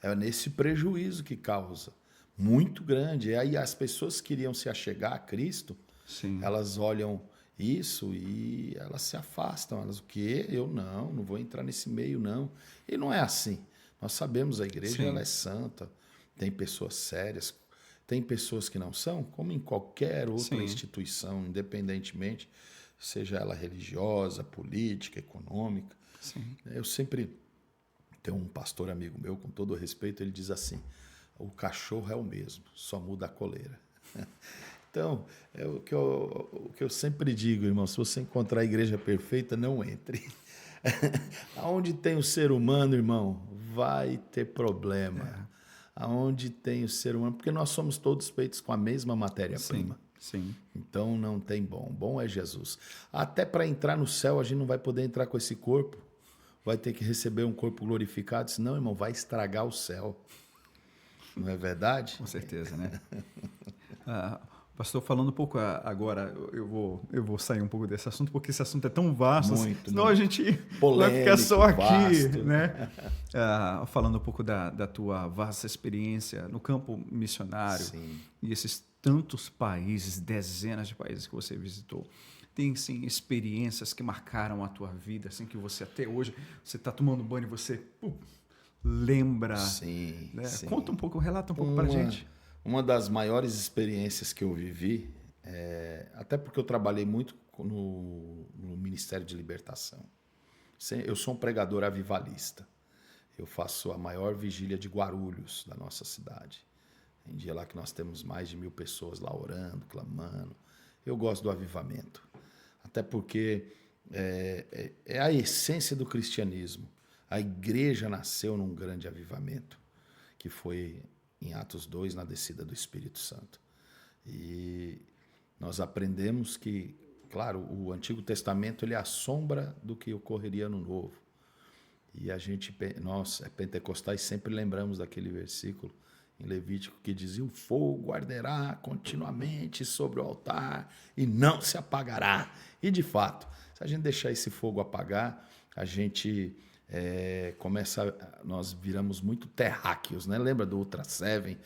É nesse prejuízo que causa. Muito grande. E aí as pessoas que queriam se achegar a Cristo, Sim. elas olham isso e elas se afastam. Elas, o quê? Eu não vou entrar nesse meio, não. E não é assim. Nós sabemos, a igreja ela é santa, tem pessoas sérias, tem pessoas que não são, como em qualquer outra instituição, independentemente, seja ela religiosa, política, econômica. Sim. Eu sempre tenho um pastor amigo meu, com todo o respeito, ele diz assim, o cachorro é o mesmo, só muda a coleira. Então, é o que eu sempre digo, irmão, se você encontrar a igreja perfeita, não entre. Aonde tem o ser humano, irmão, vai ter problema. Aonde tem o ser humano, porque nós somos todos feitos com a mesma matéria-prima. Sim. Então não tem bom. Bom é Jesus. Até para entrar no céu, a gente não vai poder entrar com esse corpo. Vai ter que receber um corpo glorificado, senão, irmão, vai estragar o céu. Não é verdade? Com certeza, né? Pastor, falando um pouco agora, eu vou sair um pouco desse assunto, porque esse assunto é tão vasto, muito, senão muito. a gente Polêmico, vai ficar só aqui, vasto. né? Falando um pouco da tua vasta experiência no campo missionário. Sim. E esses tantos países, dezenas de países que você visitou. Tem, sim, experiências que marcaram a tua vida, assim, que você até hoje, você está tomando banho e você lembra. Sim, né? sim. Conta um pouco, relata um pouco para a gente. Uma das maiores experiências que eu vivi, até porque eu trabalhei muito no Ministério de Libertação. Eu sou um pregador avivalista. Eu faço a maior vigília de Guarulhos da nossa cidade. Tem dia lá que nós temos mais de 1.000 pessoas lá orando, clamando. Eu gosto do avivamento. Até porque é a essência do cristianismo. A igreja nasceu num grande avivamento, que foi em Atos 2, na descida do Espírito Santo. E nós aprendemos que, claro, o Antigo Testamento ele é a sombra do que ocorreria no Novo. E nós, pentecostais, sempre lembramos daquele versículo em Levítico que dizia: o fogo arderá continuamente sobre o altar e não se apagará. E, de fato, se a gente deixar esse fogo apagar, a gente... nós viramos muito terráqueos, né? Lembra do Ultra Seven?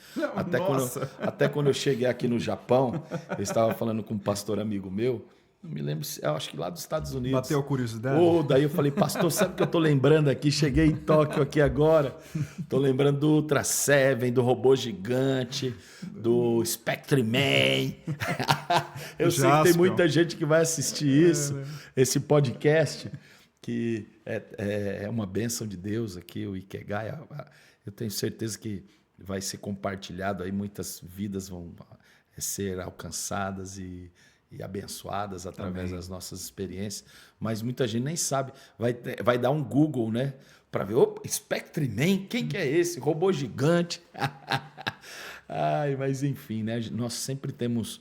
Até quando eu cheguei aqui no Japão, eu estava falando com um pastor amigo meu, Não me lembro, eu acho que lá dos Estados Unidos. Bateu a curiosidade? Daí eu falei, pastor, sabe o que eu tô lembrando aqui? Cheguei em Tóquio aqui agora. Tô lembrando do Ultra Seven, do Robô Gigante, do Spectre Man. Eu sei que tem muita gente que vai assistir isso, esse podcast, que é uma bênção de Deus aqui, o Ikegai. Eu tenho certeza que vai ser compartilhado aí, muitas vidas vão ser alcançadas e abençoadas através das nossas experiências, mas muita gente nem sabe, vai dar um Google, né, para ver, Spectre Man, quem que é esse? Robô gigante. Mas enfim, né, nós sempre temos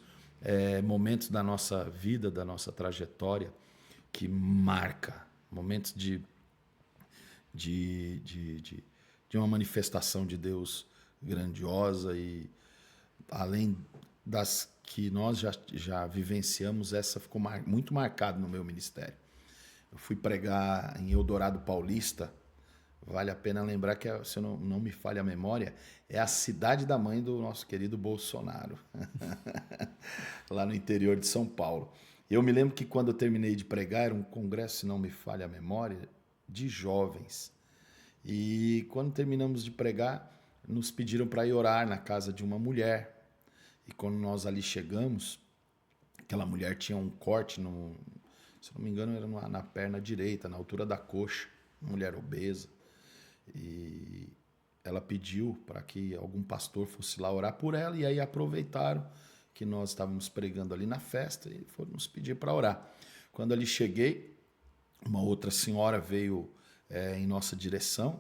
momentos da nossa vida, da nossa trajetória que marca, momentos de uma manifestação de Deus grandiosa, e além das que nós já vivenciamos, essa ficou muito marcada no meu ministério. Eu fui pregar em Eldorado Paulista. Vale a pena lembrar que, se eu não me falha a memória, é a cidade da mãe do nosso querido Bolsonaro, lá no interior de São Paulo. Eu me lembro que quando eu terminei de pregar, era um congresso, se não me falha a memória, de jovens. E quando terminamos de pregar, nos pediram para ir orar na casa de uma mulher. E quando nós ali chegamos, aquela mulher tinha um corte, se não me engano, era na perna direita, na altura da coxa, mulher obesa. E ela pediu para que algum pastor fosse lá orar por ela, e aí aproveitaram que nós estávamos pregando ali na festa e foram nos pedir para orar. Quando ali cheguei, uma outra senhora veio em nossa direção.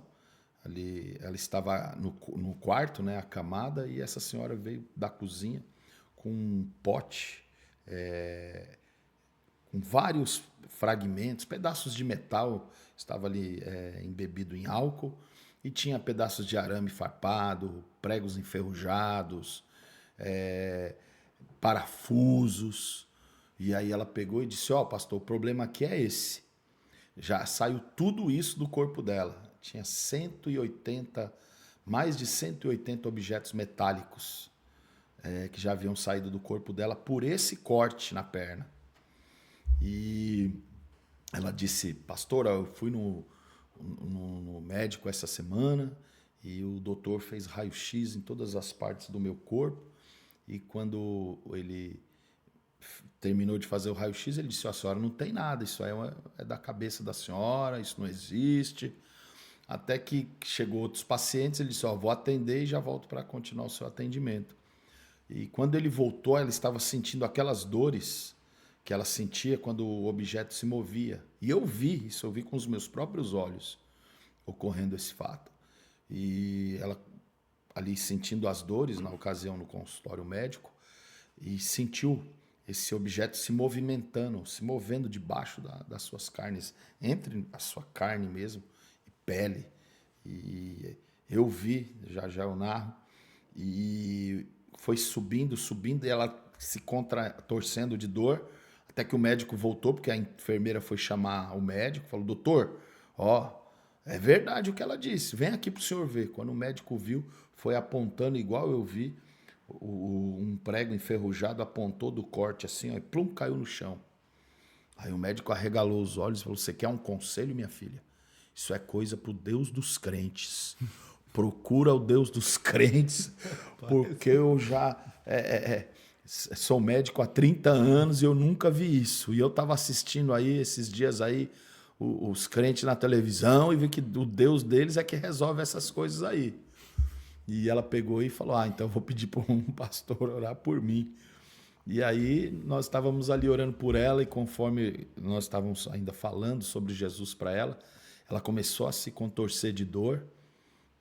Ali, ela estava no quarto, né, acamada, e essa senhora veio da cozinha com um pote com vários fragmentos, pedaços de metal, estava ali embebido em álcool, e tinha pedaços de arame farpado, pregos enferrujados, parafusos. E aí ela pegou e disse, pastor, o problema aqui é esse. Já saiu tudo isso do corpo dela. Tinha mais de 180 objetos metálicos que já haviam saído do corpo dela por esse corte na perna. E ela disse, pastora, eu fui no médico essa semana e o doutor fez raio-x em todas as partes do meu corpo, e quando ele terminou de fazer o raio-x, ele disse, a senhora não tem nada, isso aí é da cabeça da senhora, isso não existe. Até que chegou outros pacientes, ele disse, vou atender e já volto para continuar o seu atendimento. E quando ele voltou, ela estava sentindo aquelas dores que ela sentia quando o objeto se movia. E eu vi com os meus próprios olhos ocorrendo esse fato. E ela ali sentindo as dores, na ocasião no consultório médico, e sentiu esse objeto se movimentando, se movendo debaixo das suas carnes, entre a sua carne mesmo, pele. E eu vi, já eu narro, e foi subindo, e ela se torcendo de dor, até que o médico voltou, porque a enfermeira foi chamar o médico, falou, doutor, é verdade o que ela disse, vem aqui para o senhor ver. Quando o médico viu, foi apontando igual eu vi, um prego enferrujado, apontou do corte assim, e plum, caiu no chão. Aí o médico arregalou os olhos e falou, você quer um conselho, minha filha? Isso é coisa para o Deus dos crentes. Procura o Deus dos crentes, porque eu já sou médico há 30 anos e eu nunca vi isso. E eu estava assistindo aí, esses dias aí, os crentes na televisão, e vi que o Deus deles é que resolve essas coisas aí. E ela pegou e falou, então eu vou pedir para um pastor orar por mim. E aí nós estávamos ali orando por ela, e conforme nós estávamos ainda falando sobre Jesus para ela, ela começou a se contorcer de dor,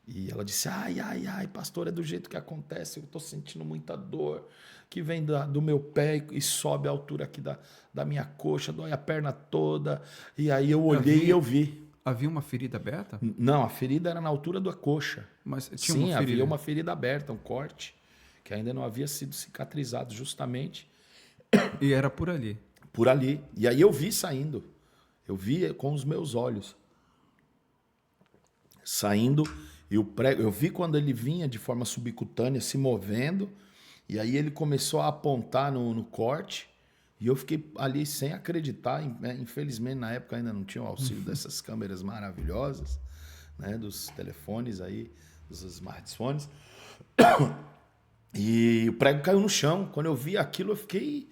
e ela disse, ai, pastor, é do jeito que acontece, eu estou sentindo muita dor, que vem do meu pé e sobe a altura aqui da minha coxa, dói a perna toda. E aí eu olhei e eu vi. Havia uma ferida aberta? Não, a ferida era na altura da coxa. Mas tinha Sim, uma ferida. havia uma ferida aberta, um corte, que ainda não havia sido cicatrizado justamente. E era por ali? Por ali. E aí eu vi saindo. Eu vi com os meus olhos. Saindo, e o prego, eu vi quando ele vinha de forma subcutânea, se movendo, e aí ele começou a apontar no corte, E eu fiquei ali sem acreditar. Infelizmente, na época ainda não tinha o auxílio dessas câmeras maravilhosas, né, dos telefones aí, dos smartphones. E o prego caiu no chão. Quando eu vi aquilo, eu fiquei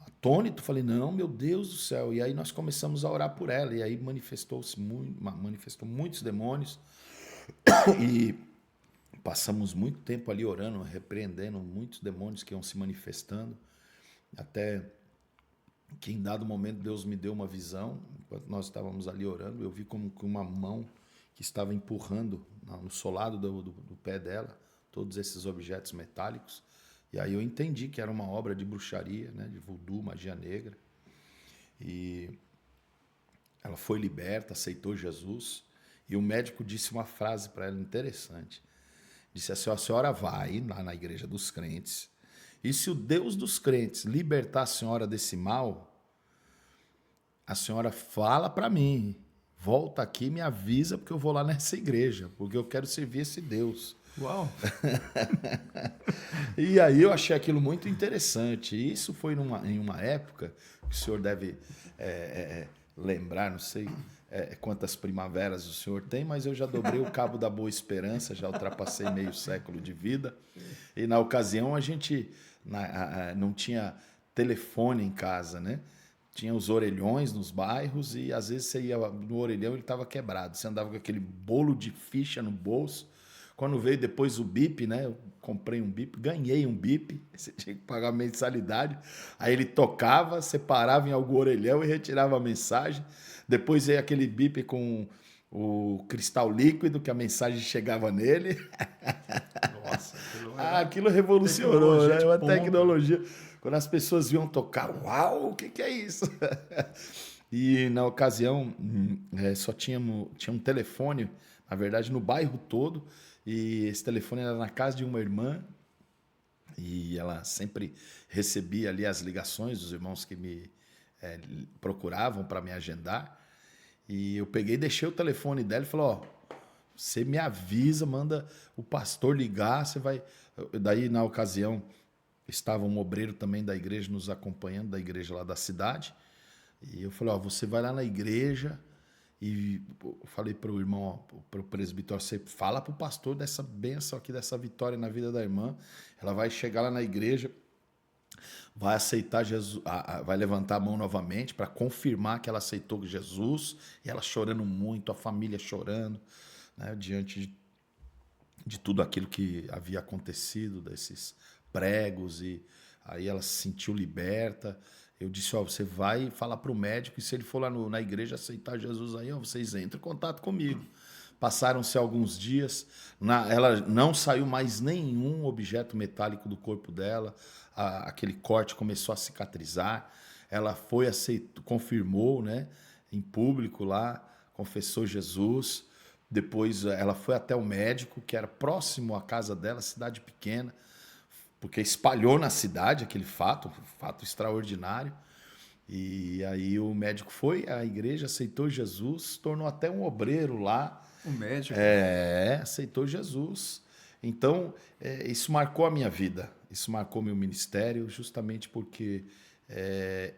atônito. Falei, não, meu Deus do céu. E aí nós começamos a orar por ela. E aí manifestou muitos demônios. E passamos muito tempo ali orando, repreendendo muitos demônios que iam se manifestando. Até que em dado momento Deus me deu uma visão. Enquanto nós estávamos ali orando, eu vi como que uma mão que estava empurrando no solado do pé dela todos esses objetos metálicos. E aí eu entendi que era uma obra de bruxaria, né, de voodoo, magia negra. E ela foi liberta, aceitou Jesus. E o médico disse uma frase para ela interessante. Disse assim, a senhora vai lá na igreja dos crentes, e se o Deus dos crentes libertar a senhora desse mal, a senhora fala para mim, volta aqui e me avisa, porque eu vou lá nessa igreja, porque eu quero servir esse Deus. Uau! E aí eu achei aquilo muito interessante. E isso foi em uma época que o senhor deve lembrar, não sei quantas primaveras o senhor tem, mas eu já dobrei o cabo da Boa Esperança, já ultrapassei meio século de vida. E na ocasião a gente não tinha telefone em casa, né? Tinha os orelhões nos bairros e às vezes você ia no orelhão e ele estava quebrado. Você andava com aquele bolo de ficha no bolso. Quando veio depois o BIP, né? Eu comprei um BIP, ganhei um BIP, você tinha que pagar a mensalidade. Aí ele tocava, você parava em algum orelhão e retirava a mensagem. Depois veio aquele BIP com o cristal líquido, que a mensagem chegava nele. Nossa, aquilo revolucionou, né? Uma ponta. tecnologia. Quando as pessoas viam tocar, uau, o que é isso? E na ocasião, só tinha um telefone, na verdade, no bairro todo. E esse telefone era na casa de uma irmã. E ela sempre recebia ali as ligações dos irmãos que me procuravam para me agendar. E eu peguei e deixei o telefone dela e falei, ó, você me avisa, manda o pastor ligar, você vai... Daí, na ocasião, estava um obreiro também da igreja nos acompanhando, da igreja lá da cidade. E eu falei, ó, você vai lá na igreja e eu falei para o irmão, para o presbítero, você fala para o pastor dessa bênção aqui, dessa vitória na vida da irmã. Ela vai chegar lá na igreja, vai aceitar Jesus, vai levantar a mão novamente para confirmar que ela aceitou Jesus. E ela chorando muito, a família chorando, né, diante de tudo aquilo que havia acontecido, desses pregos. E aí ela se sentiu liberta. Eu disse, ó, você vai falar para o médico e se ele for lá na igreja aceitar Jesus aí, ó, vocês entram em contato comigo. Passaram-se alguns dias, ela não saiu mais nenhum objeto metálico do corpo dela, aquele corte começou a cicatrizar, ela foi, aceitou, confirmou, né, em público lá, confessou Jesus, depois ela foi até o médico, que era próximo à casa dela, cidade pequena, porque espalhou na cidade aquele fato extraordinário. E aí o médico foi à igreja, aceitou Jesus, tornou até um obreiro lá. O médico? Aceitou Jesus. Então, isso marcou a minha vida, isso marcou meu ministério, justamente porque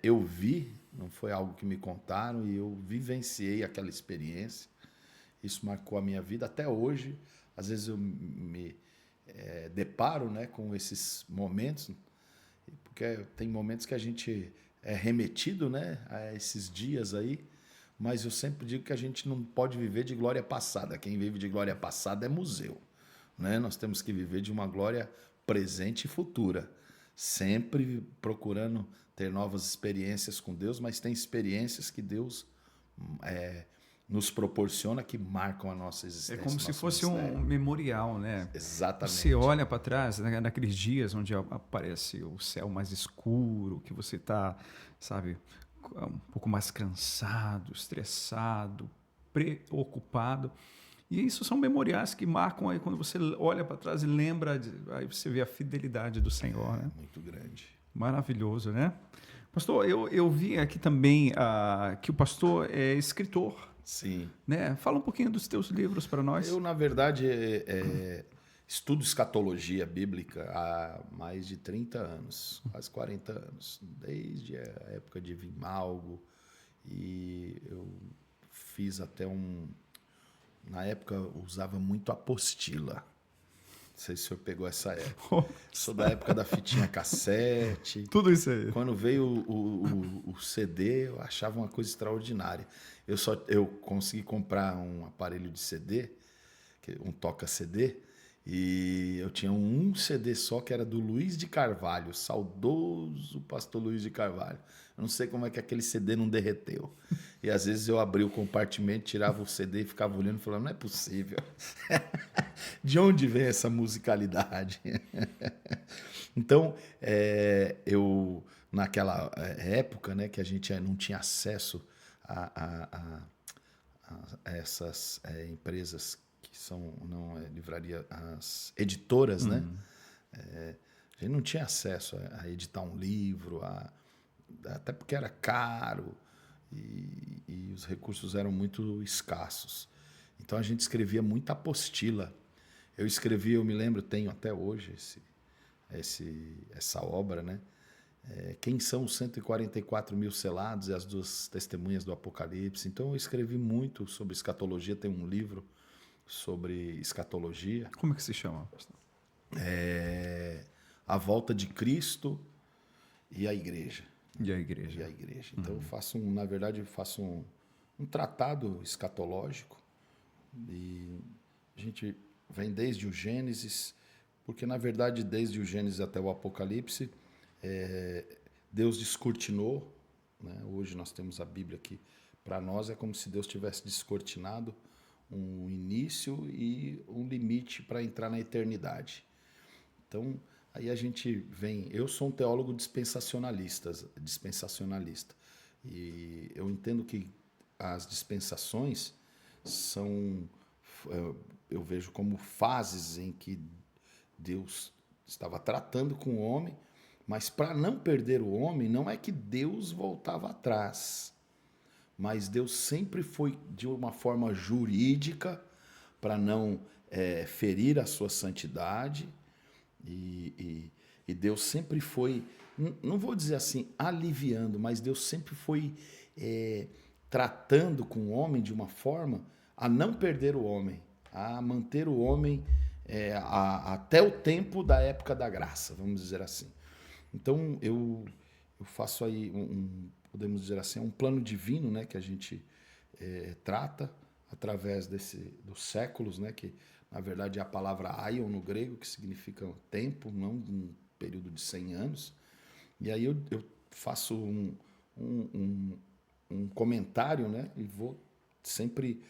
eu vi, não foi algo que me contaram, e eu vivenciei aquela experiência. Isso marcou a minha vida até hoje. Às vezes eu me deparo, né, com esses momentos, porque tem momentos que a gente é remetido, né, a esses dias aí, mas eu sempre digo que a gente não pode viver de glória passada. Quem vive de glória passada é museu, né? Nós temos que viver de uma glória presente e futura, sempre procurando ter novas experiências com Deus, mas tem experiências que Deus nos proporciona que marcam a nossa existência. É como se fosse um memorial, né? Exatamente. Você olha para trás, né, naqueles dias onde aparece o céu mais escuro, que você está, sabe, um pouco mais cansado, estressado, preocupado. E isso são memoriais que marcam aí quando você olha para trás e lembra, aí você vê a fidelidade do Senhor, né? Muito grande. Maravilhoso, né? Pastor, eu vi aqui também que o pastor é escritor. Sim. Né? Fala um pouquinho dos teus livros para nós. Eu, na verdade, estudo escatologia bíblica há mais de 30 anos, quase 40 anos, desde a época de Vimalgo, e eu fiz até na época eu usava muito apostila. Não sei se o senhor pegou essa época. Sou da época da fitinha cassete. Tudo isso aí. Quando veio o CD, eu achava uma coisa extraordinária. Eu consegui comprar um aparelho de CD, um toca-CD, e eu tinha um CD só que era do Luiz de Carvalho, saudoso pastor Luiz de Carvalho. Eu não sei como é que aquele CD não derreteu. E às vezes eu abria o compartimento, tirava o CD e ficava olhando e falava, não é possível. De onde vem essa musicalidade? Então, eu naquela época, né, que a gente não tinha acesso a essas empresas que são livraria, as editoras, né? A gente não tinha acesso a editar um livro, até porque era caro e os recursos eram muito escassos. Então a gente escrevia muita apostila. Eu me lembro, tenho até hoje essa obra, né? Quem são os 144 mil selados e as duas testemunhas do Apocalipse. Então eu escrevi muito sobre escatologia, tem um livro sobre escatologia. Como é que se chama, pastor? A Volta de Cristo e a Igreja. E a Igreja. E a Igreja. Então eu faço, na verdade, um tratado escatológico e a gente vem desde o Gênesis, porque na verdade desde o Gênesis até o Apocalipse Deus descortinou, né? Hoje nós temos a Bíblia aqui para nós, é como se Deus tivesse descortinado um início e um limite para entrar na eternidade. Então, aí a gente vem... Eu sou um teólogo dispensacionalista, e eu entendo que as dispensações são... Eu vejo como fases em que Deus estava tratando com o homem, mas para não perder o homem, não é que Deus voltava atrás, mas Deus sempre foi de uma forma jurídica para não ferir a sua santidade, e Deus sempre foi, não vou dizer assim, aliviando, mas Deus sempre foi tratando com o homem de uma forma a não perder o homem, a manter o homem até o tempo da época da graça, vamos dizer assim. Então, eu faço aí, podemos dizer assim, um plano divino, né, que a gente trata através dos séculos, né, que na verdade é a palavra aion no grego, que significa tempo, não um período de 100 anos. E aí eu faço um comentário, né, e vou sempre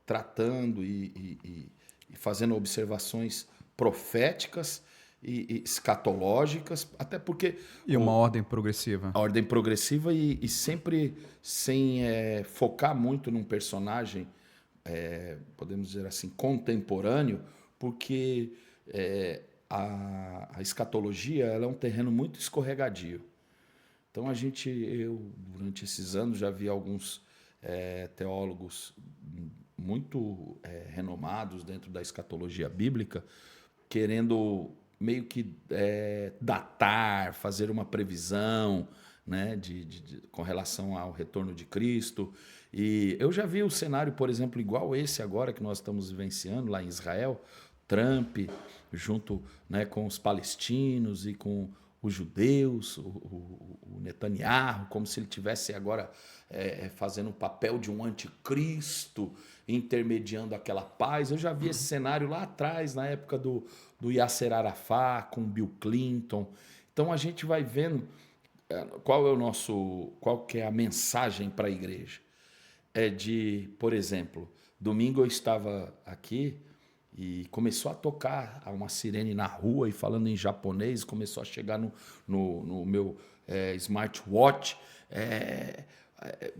tratando e fazendo observações proféticas e escatológicas, até porque... E uma ordem progressiva. A ordem progressiva e sempre sem focar muito num personagem, podemos dizer assim, contemporâneo, porque a escatologia ela é um terreno muito escorregadio. Então, eu durante esses anos, já vi alguns teólogos muito renomados dentro da escatologia bíblica, querendo meio que datar, fazer uma previsão, né, com relação ao retorno de Cristo. E eu já vi o cenário, por exemplo, igual esse agora que nós estamos vivenciando lá em Israel, Trump, junto, né, com os palestinos e com os judeus, o Netanyahu, como se ele tivesse agora fazendo o papel de um anticristo, intermediando aquela paz. Eu já vi esse cenário lá atrás, na época do Yasser Arafat, com Bill Clinton. Então a gente vai vendo qual que é a mensagem para a igreja. Por exemplo, domingo eu estava aqui e começou a tocar uma sirene na rua e falando em japonês, começou a chegar no meu smartwatch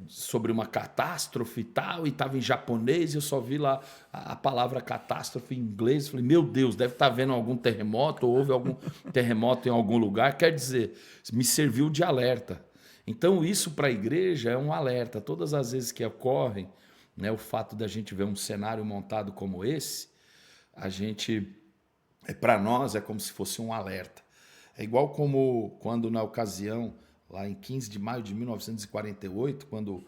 sobre uma catástrofe e tal, e estava em japonês, e eu só vi lá a palavra catástrofe em inglês. Falei, meu Deus, deve estar havendo algum terremoto, ou houve algum terremoto em algum lugar. Quer dizer, me serviu de alerta. Então, isso para a igreja é um alerta. Todas as vezes que ocorre, né, o fato da gente ver um cenário montado como esse, a gente, para nós, é como se fosse um alerta. É igual como quando, na ocasião, lá em 15 de maio de 1948, quando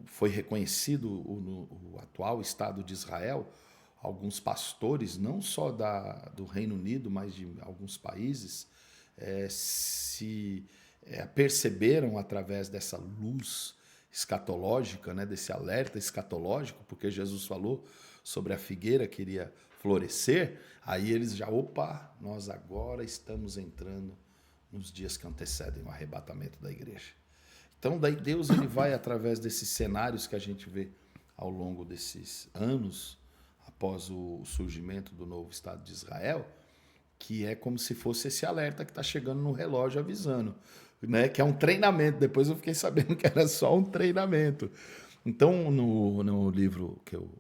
foi reconhecido o atual Estado de Israel, alguns pastores, não só do Reino Unido, mas de alguns países, se perceberam através dessa luz escatológica, né, desse alerta escatológico, porque Jesus falou sobre a figueira que iria florescer, aí eles já, opa, nós agora estamos entrando nos dias que antecedem o arrebatamento da igreja. Então, daí Deus ele vai, através desses cenários que a gente vê ao longo desses anos, após o surgimento do novo Estado de Israel, que é como se fosse esse alerta que está chegando no relógio avisando, né? Que é um treinamento. Depois eu fiquei sabendo que era só um treinamento. Então, no livro que eu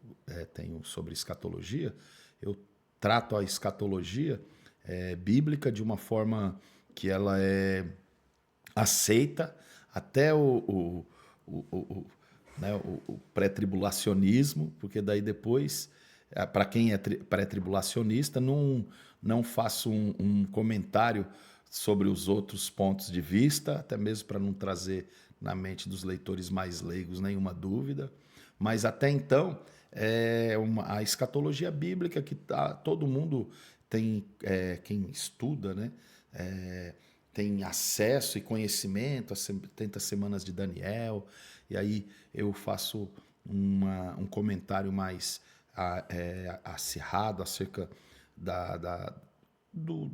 tenho sobre escatologia, eu trato a escatologia bíblica de uma forma que ela é aceita até né, o pré-tribulacionismo, porque daí depois, para quem é pré-tribulacionista, não faço um comentário sobre os outros pontos de vista, até mesmo para não trazer na mente dos leitores mais leigos nenhuma dúvida, mas até então a escatologia bíblica que todo mundo tem, quem estuda, né? Tem acesso e conhecimento às 70 semanas de Daniel, e aí eu faço um comentário mais acirrado acerca do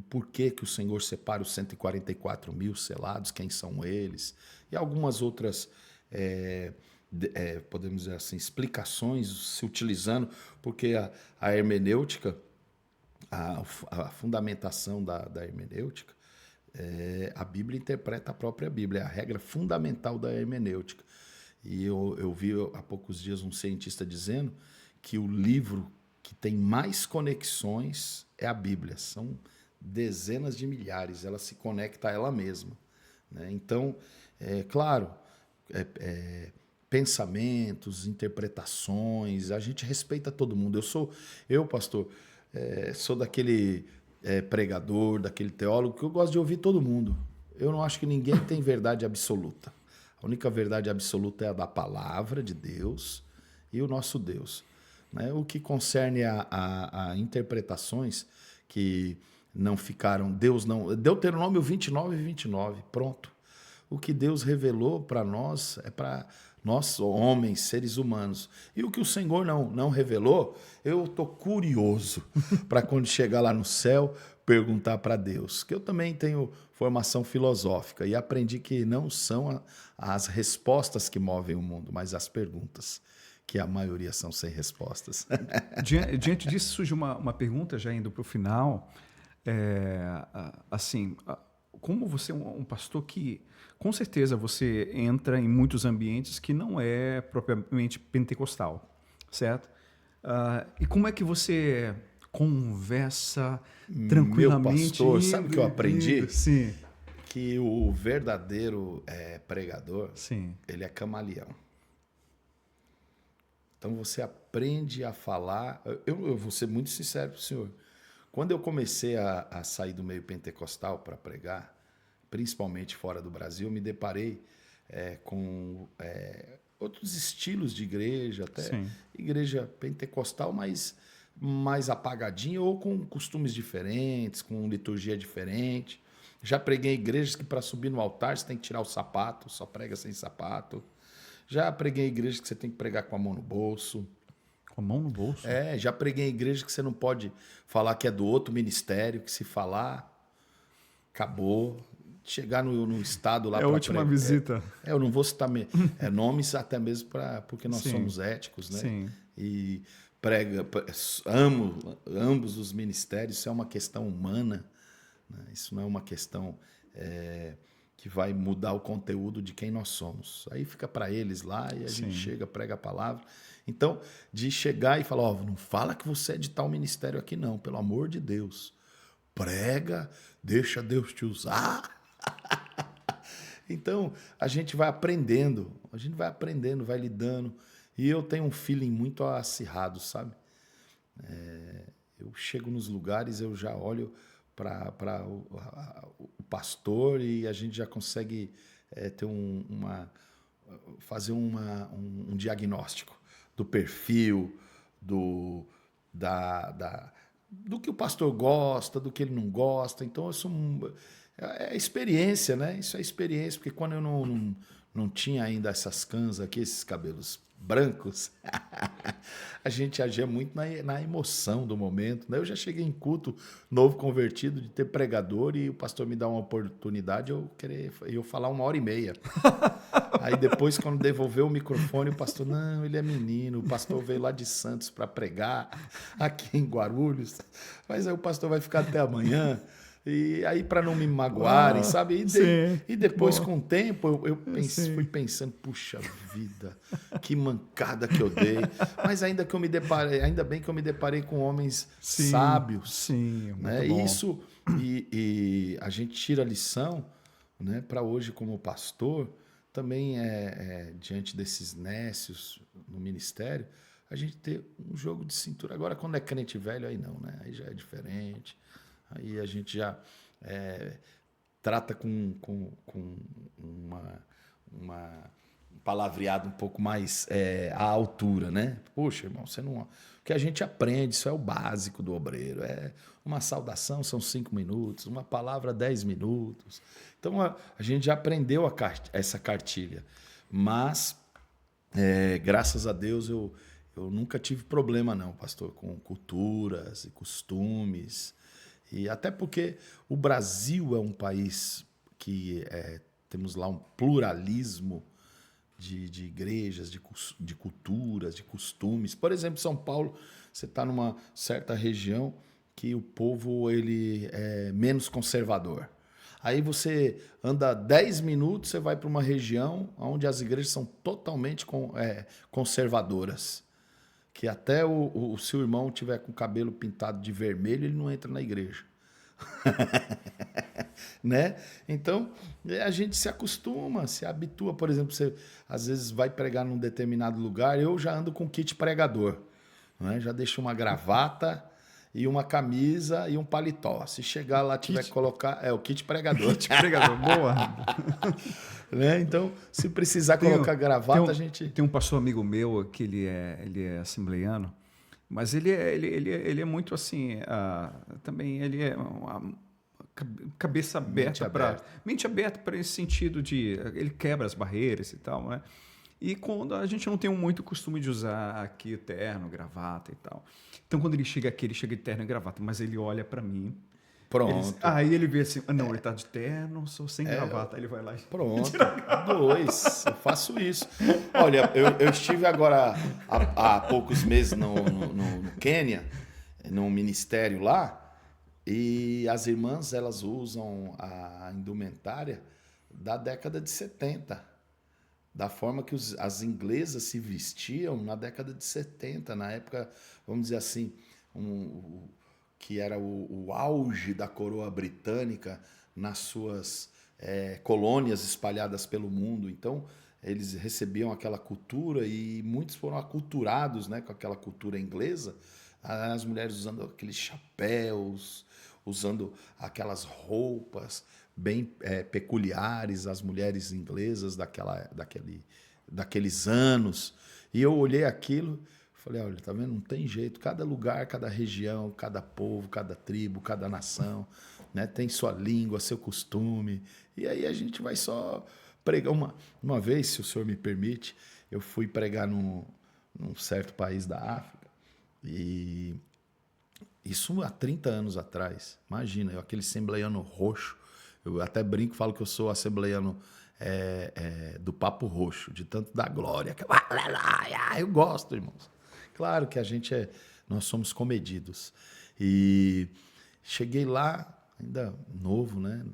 porquê que o Senhor separa os 144 mil selados, quem são eles, e algumas outras, podemos dizer assim, explicações se utilizando, porque a hermenêutica, a fundamentação da hermenêutica, a Bíblia interpreta a própria Bíblia, é a regra fundamental da hermenêutica. E eu vi há poucos dias um cientista dizendo que o livro que tem mais conexões é a Bíblia. São dezenas de milhares, ela se conecta a ela mesma, né? Então, claro, pensamentos, interpretações, a gente respeita todo mundo. Eu, pastor, sou daquele pregador, daquele teólogo que eu gosto de ouvir todo mundo. Eu não acho que ninguém tem verdade absoluta. A única verdade absoluta é a da palavra de Deus e o nosso Deus, né? O que concerne a interpretações que não ficaram, Deus não... Deuteronômio 29 e 29, pronto. O que Deus revelou para nós é para nós, homens, seres humanos. E o que o Senhor não revelou, eu estou curioso para quando chegar lá no céu, perguntar para Deus. Que eu também tenho formação filosófica e aprendi que não são as respostas que movem o mundo, mas as perguntas, que a maioria são sem respostas. Diante disso, surge uma pergunta, já indo para o final. Assim, como você é um pastor que, com certeza, você entra em muitos ambientes que não é propriamente pentecostal, certo? E como é que você conversa tranquilamente? Meu pastor, sabe o que eu aprendi? Sim. Que o verdadeiro pregador, Sim. ele é camaleão. Então você aprende a falar. Eu vou ser muito sincero para o senhor. Quando eu comecei a sair do meio pentecostal para pregar, principalmente fora do Brasil, eu me deparei com outros estilos de igreja, até Sim. igreja pentecostal, mas mais apagadinha ou com costumes diferentes, com liturgia diferente. Já preguei em igrejas que para subir no altar você tem que tirar o sapato, só prega sem sapato. Já preguei em igrejas que você tem que pregar com a mão no bolso. Com a mão no bolso? Já preguei em igreja que você não pode falar que é do outro ministério, que se falar, acabou. Chegar no estado lá... É a última visita. Eu não vou citar nomes até mesmo porque nós somos éticos, né? Sim. E ambos os ministérios, isso é uma questão humana, né? Isso não é uma questão que vai mudar o conteúdo de quem nós somos. Aí fica para eles lá e a gente chega, prega a palavra. Então, de chegar e falar, não fala que você é de tal ministério aqui não, pelo amor de Deus. Prega, deixa Deus te usar. Então, a gente vai aprendendo, vai lidando. E eu tenho um feeling muito acirrado, sabe? Eu chego nos lugares, eu já olho para o pastor e a gente já consegue ter fazer um diagnóstico do perfil, do, do que o pastor gosta, do que ele não gosta. Então, é experiência, né? Isso é experiência, porque quando eu não tinha ainda essas canas aqui, esses cabelos brancos, a gente agia muito na emoção do momento, né? Eu já cheguei em culto, novo convertido, de ter pregador, e o pastor me dá uma oportunidade, eu falar 1h30. Aí depois, quando devolveu o microfone, o pastor, não, ele é menino, o pastor veio lá de Santos para pregar, aqui em Guarulhos, mas aí o pastor vai ficar até amanhã. E aí, para não me magoarem, sabe? E depois, com o tempo, fui pensando, puxa vida, que mancada que eu dei. Mas ainda bem que eu me deparei com homens sábios. Sim, né? muito bom. Isso, e a gente tira a lição, né, para hoje, como pastor, também diante desses nécios no ministério, a gente ter um jogo de cintura. Agora, quando é crente velho, aí não, né? Aí já é diferente. Aí a gente já trata com um palavreado um pouco mais à altura, né? Poxa, irmão, você não. O que a gente aprende, isso é o básico do obreiro. É uma saudação, são 5 minutos, uma palavra, 10 minutos. Então a gente já aprendeu essa cartilha. Mas, graças a Deus, eu nunca tive problema, não, pastor, com culturas e costumes. E até porque o Brasil é um país que temos lá um pluralismo de igrejas, de culturas, de costumes. Por exemplo, São Paulo, você está numa certa região que o povo ele é menos conservador. Aí você anda 10 minutos, você vai para uma região onde as igrejas são totalmente conservadoras. Que até o seu irmão tiver com o cabelo pintado de vermelho, ele não entra na igreja. Né? Então, a gente se acostuma, se habitua. Por exemplo, você às vezes vai pregar num determinado lugar, eu já ando com kit pregador. Né? Já deixo uma gravata e uma camisa e um paletó. Se chegar lá, tiver que colocar... o kit pregador. Kit pregador, boa. Né? Então, se precisar colocar gravata, a gente... Tem um pastor amigo meu que ele é assembleiano, mas ele é muito assim, também ele é uma cabeça aberta mente aberta para esse sentido de ele quebra as barreiras e tal, né? E quando a gente não tem muito costume de usar aqui terno, gravata e tal. Então quando ele chega aqui, ele chega de terno e gravata, mas ele olha para mim. Pronto. Aí ele vê assim, não, ele tá de terno, sou sem gravata. Aí ele vai lá e pronto. Dois. Eu faço isso. Olha, eu estive agora há poucos meses no Quênia, num ministério lá, e as irmãs, elas usam a indumentária da década de 70. Da forma que as inglesas se vestiam na década de 70, na época, vamos dizer assim, que era o auge da coroa britânica nas suas colônias espalhadas pelo mundo. Então, eles recebiam aquela cultura e muitos foram aculturados, né, com aquela cultura inglesa. As mulheres usando aqueles chapéus, usando aquelas roupas bem peculiares, as mulheres inglesas daqueles anos. E eu olhei aquilo... Falei, olha, tá vendo? Não tem jeito. Cada lugar, cada região, cada povo, cada tribo, cada nação, né, tem sua língua, seu costume. E aí a gente vai só pregar. Uma vez, se o senhor me permite, eu fui pregar num certo país da África. E isso há 30 anos atrás. Imagina, eu aquele assembleiano roxo. Eu até brinco, falo que eu sou assembleiano do papo roxo, de tanto da glória. Eu gosto, irmãos. Claro que nós somos comedidos. E cheguei lá, ainda novo, né?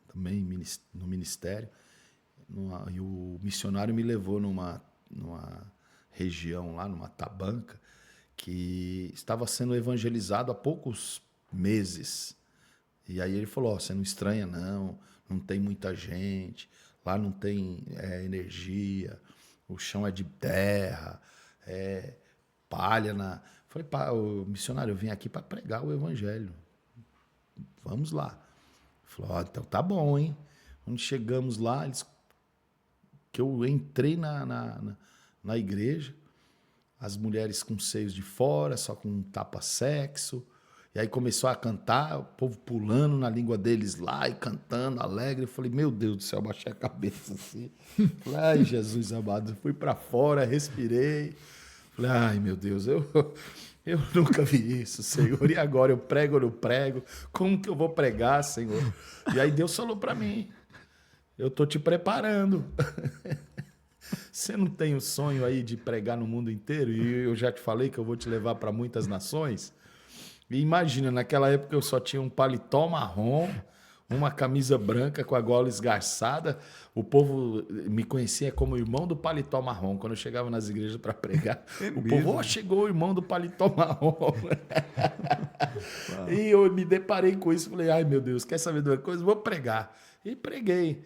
Também no ministério. E o missionário me levou numa região lá, numa tabanca, que estava sendo evangelizado há poucos meses. E aí ele falou, você não estranha não tem muita gente, lá não tem energia, o chão é de terra, palha Falei, pá, ô, missionário, eu vim aqui para pregar o evangelho. Vamos lá. Falou, ó, então tá bom, hein? Quando chegamos lá, que eu entrei na igreja, as mulheres com seios de fora, só com um tapa-sexo. E aí começou a cantar, o povo pulando na língua deles lá e cantando, alegre. Eu falei, meu Deus do céu, baixei a cabeça assim. Falei, ai, Jesus amado. Fui para fora, respirei. Falei, ai, meu Deus, eu nunca vi isso, Senhor. E agora, eu prego ou não prego? Como que eu vou pregar, Senhor? E aí Deus falou para mim, eu estou te preparando. Você não tem o sonho aí de pregar no mundo inteiro? E eu já te falei que eu vou te levar para muitas nações? E imagina, naquela época eu só tinha um paletó marrom, uma camisa branca com a gola esgarçada. O povo me conhecia como o irmão do paletó marrom. Quando eu chegava nas igrejas para pregar, o povo, oh, chegou o irmão do paletó marrom. E eu me deparei com isso. Falei, ai meu Deus, quer saber de uma coisa? Vou pregar. E preguei.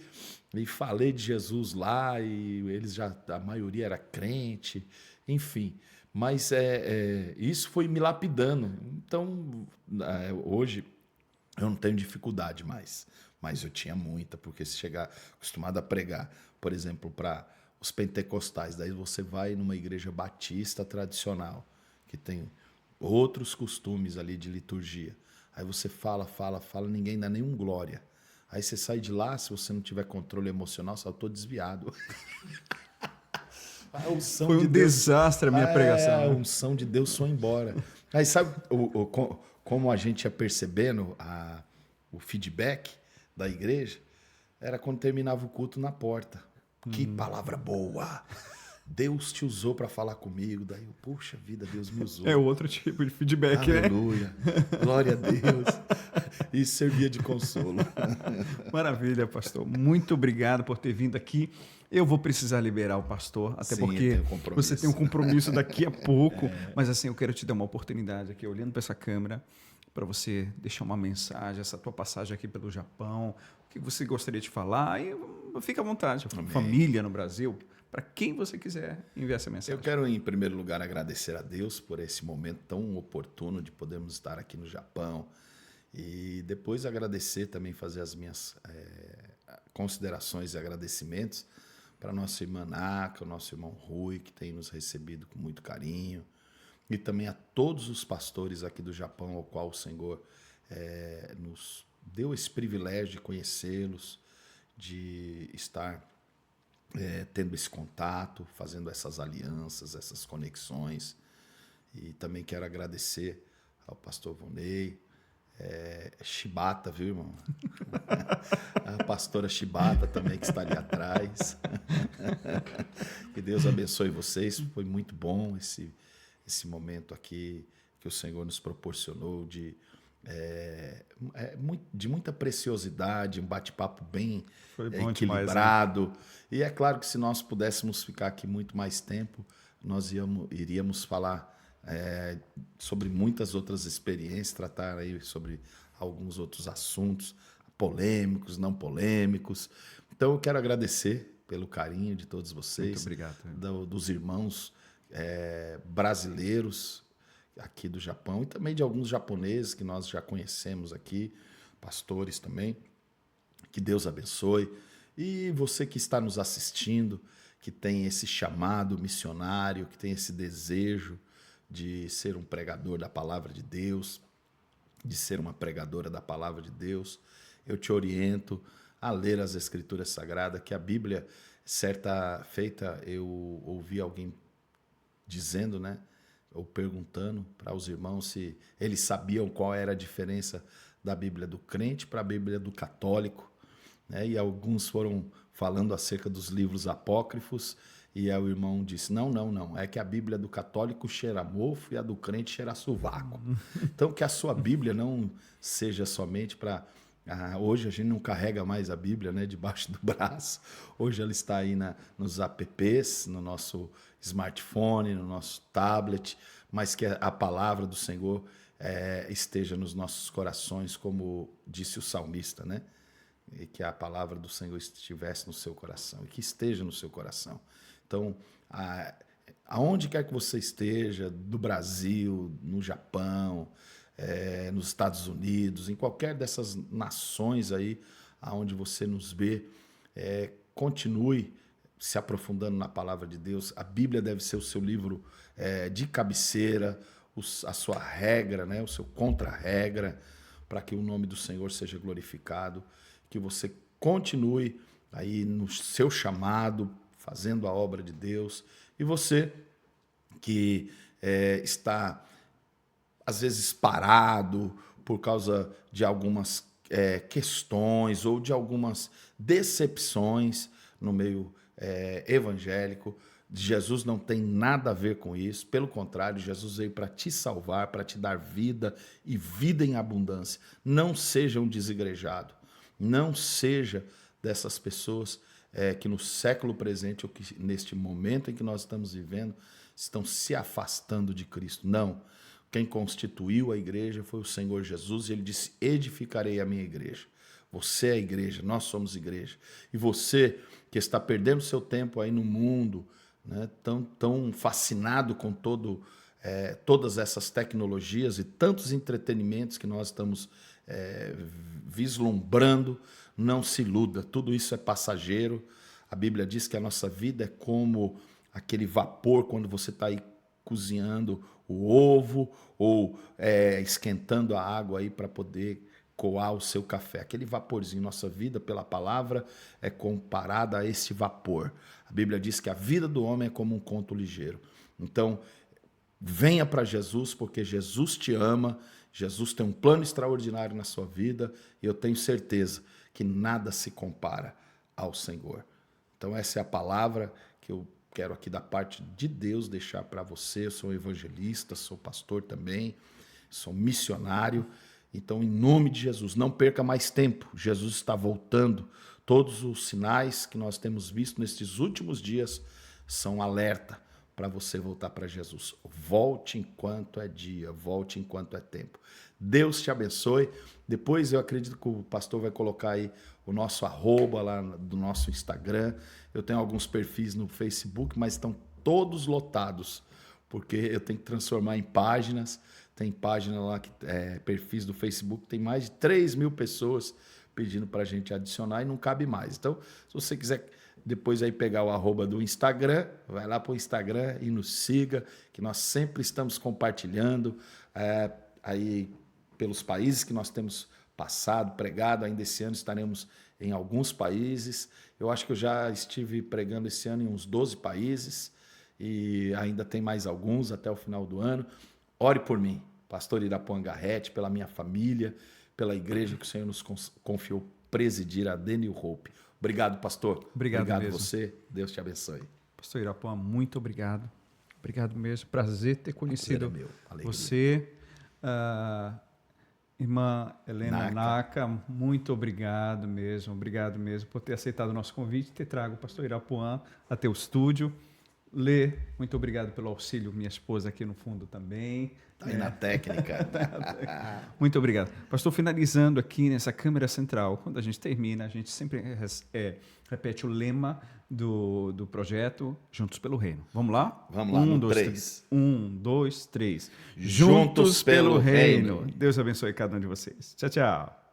E falei de Jesus lá, e eles já, a maioria era crente, enfim. Mas isso foi me lapidando. Então, hoje, eu não tenho dificuldade mais. Mas eu tinha muita, porque se chegar acostumado a pregar, por exemplo, para os pentecostais, daí você vai numa igreja batista tradicional, que tem outros costumes ali de liturgia. Aí você fala, ninguém dá nenhum glória. Aí você sai de lá, se você não tiver controle emocional, você estou desviado. Foi um desastre a minha pregação. A unção de Deus foi embora. Aí sabe como a gente ia percebendo o feedback da igreja? Era quando terminava o culto na porta. Que palavra boa! Deus te usou para falar comigo. Daí eu, puxa vida, Deus me usou. É outro tipo de feedback, Aleluia. Glória a Deus. Isso servia de consolo. Maravilha, pastor. Muito obrigado por ter vindo aqui. Eu vou precisar liberar o pastor, até porque você tem um compromisso daqui a pouco. Mas assim, eu quero te dar uma oportunidade aqui, olhando para essa câmera, para você deixar uma mensagem, essa tua passagem aqui pelo Japão, o que você gostaria de falar. E fica à vontade. Amém. Família no Brasil, para quem você quiser enviar essa mensagem. Eu quero, em primeiro lugar, agradecer a Deus por esse momento tão oportuno de podermos estar aqui no Japão. E depois agradecer também, fazer as minhas considerações e agradecimentos para nossa irmã Naka, o nosso irmão Rui, que tem nos recebido com muito carinho, e também a todos os pastores aqui do Japão, ao qual o Senhor nos deu esse privilégio de conhecê-los, de estar tendo esse contato, fazendo essas alianças, essas conexões. E também quero agradecer ao pastor Vonei, Shibata, viu, irmão? A pastora Shibata também, que está ali atrás. Que Deus abençoe vocês. Foi muito bom esse momento aqui que o Senhor nos proporcionou de muita preciosidade, um bate-papo bem equilibrado. Demais, e é claro que se nós pudéssemos ficar aqui muito mais tempo, nós iríamos falar sobre muitas outras experiências, tratar aí sobre alguns outros assuntos, polêmicos, não polêmicos. Então eu quero agradecer pelo carinho de todos vocês. Muito obrigado. Dos irmãos brasileiros aqui do Japão e também de alguns japoneses que nós já conhecemos aqui, pastores também. Que Deus abençoe. E você que está nos assistindo, que tem esse chamado missionário, que tem esse desejo de ser um pregador da palavra de Deus, de ser uma pregadora da palavra de Deus, eu te oriento a ler as Escrituras Sagradas, que a Bíblia, certa feita, eu ouvi alguém dizendo, né, ou perguntando para os irmãos se eles sabiam qual era a diferença da Bíblia do crente para a Bíblia do católico, né? E alguns foram falando acerca dos livros apócrifos, e aí o irmão disse, não, é que a Bíblia do católico cheira mofo e a do crente cheira sovaco. Então que a sua Bíblia não seja somente para... hoje a gente não carrega mais a Bíblia, né, debaixo do braço. Hoje ela está aí nos apps, no nosso smartphone, no nosso tablet, mas que a palavra do Senhor esteja nos nossos corações, como disse o salmista, né? E que a palavra do Senhor estivesse no seu coração, e que esteja no seu coração. Então, aonde quer que você esteja, do Brasil, no Japão, nos Estados Unidos, em qualquer dessas nações aí, aonde você nos vê, continue se aprofundando na palavra de Deus. A Bíblia deve ser o seu livro de cabeceira, a sua regra, né? O seu contra-regra, para que o nome do Senhor seja glorificado, que você continue aí no seu chamado, fazendo a obra de Deus. E você que está, às vezes, parado por causa de algumas questões ou de algumas decepções no meio evangélico, Jesus não tem nada a ver com isso. Pelo contrário, Jesus veio para te salvar, para te dar vida e vida em abundância. Não seja um desigrejado. Não seja dessas pessoas que no século presente, ou que neste momento em que nós estamos vivendo, estão se afastando de Cristo. Não. Quem constituiu a igreja foi o Senhor Jesus, e ele disse: edificarei a minha igreja. Você é a igreja, nós somos igreja. E você que está perdendo seu tempo aí no mundo, né, tão fascinado com todas essas tecnologias e tantos entretenimentos que nós estamos vislumbrando, não se iluda, tudo isso é passageiro. A Bíblia diz que a nossa vida é como aquele vapor quando você está aí cozinhando o ovo ou esquentando a água aí para poder coar o seu café. Aquele vaporzinho, nossa vida pela palavra é comparada a esse vapor. A Bíblia diz que a vida do homem é como um conto ligeiro. Então, venha para Jesus, porque Jesus te ama, Jesus tem um plano extraordinário na sua vida, e eu tenho certeza que nada se compara ao Senhor. Então, essa é a palavra que eu quero aqui da parte de Deus deixar para você. Eu sou evangelista, sou pastor também, sou missionário. Então, em nome de Jesus, não perca mais tempo. Jesus está voltando. Todos os sinais que nós temos visto nestes últimos dias são alerta para você voltar para Jesus. Volte enquanto é dia, volte enquanto é tempo. Deus te abençoe. Depois eu acredito que o pastor vai colocar aí o nosso arroba lá do nosso Instagram. Eu tenho alguns perfis no Facebook, mas estão todos lotados, porque eu tenho que transformar em páginas. Tem página lá, perfis do Facebook, tem mais de 3.000 pessoas pedindo para a gente adicionar e não cabe mais. Então, se você quiser depois aí pegar o arroba do Instagram, vai lá para o Instagram e nos siga, que nós sempre estamos compartilhando aí pelos países que nós temos passado, pregado. Ainda esse ano estaremos em alguns países. Eu acho que eu já estive pregando esse ano em uns 12 países e ainda tem mais alguns até o final do ano. Ore por mim, pastor Irapuan Garrett, pela minha família, pela igreja que o Senhor nos confiou presidir, a Daniel Hope. Obrigado, pastor. Obrigado a mesmo. você. Deus te abençoe. Pastor Irapuan, muito obrigado. Obrigado mesmo. Prazer ter conhecido você. Irmã Helena Naka, muito obrigado mesmo por ter aceitado o nosso convite e ter trago o pastor Irapuan até o estúdio. Lê, muito obrigado pelo auxílio, minha esposa aqui no fundo também. Está aí na técnica. Muito obrigado. Pastor, finalizando aqui nessa câmera central, quando a gente termina, a gente sempre repete o lema do projeto Juntos pelo Reino. Vamos lá? Vamos lá, 1, 2, 3. 1, 2, 3. Juntos pelo Reino. Deus abençoe cada um de vocês. Tchau, tchau.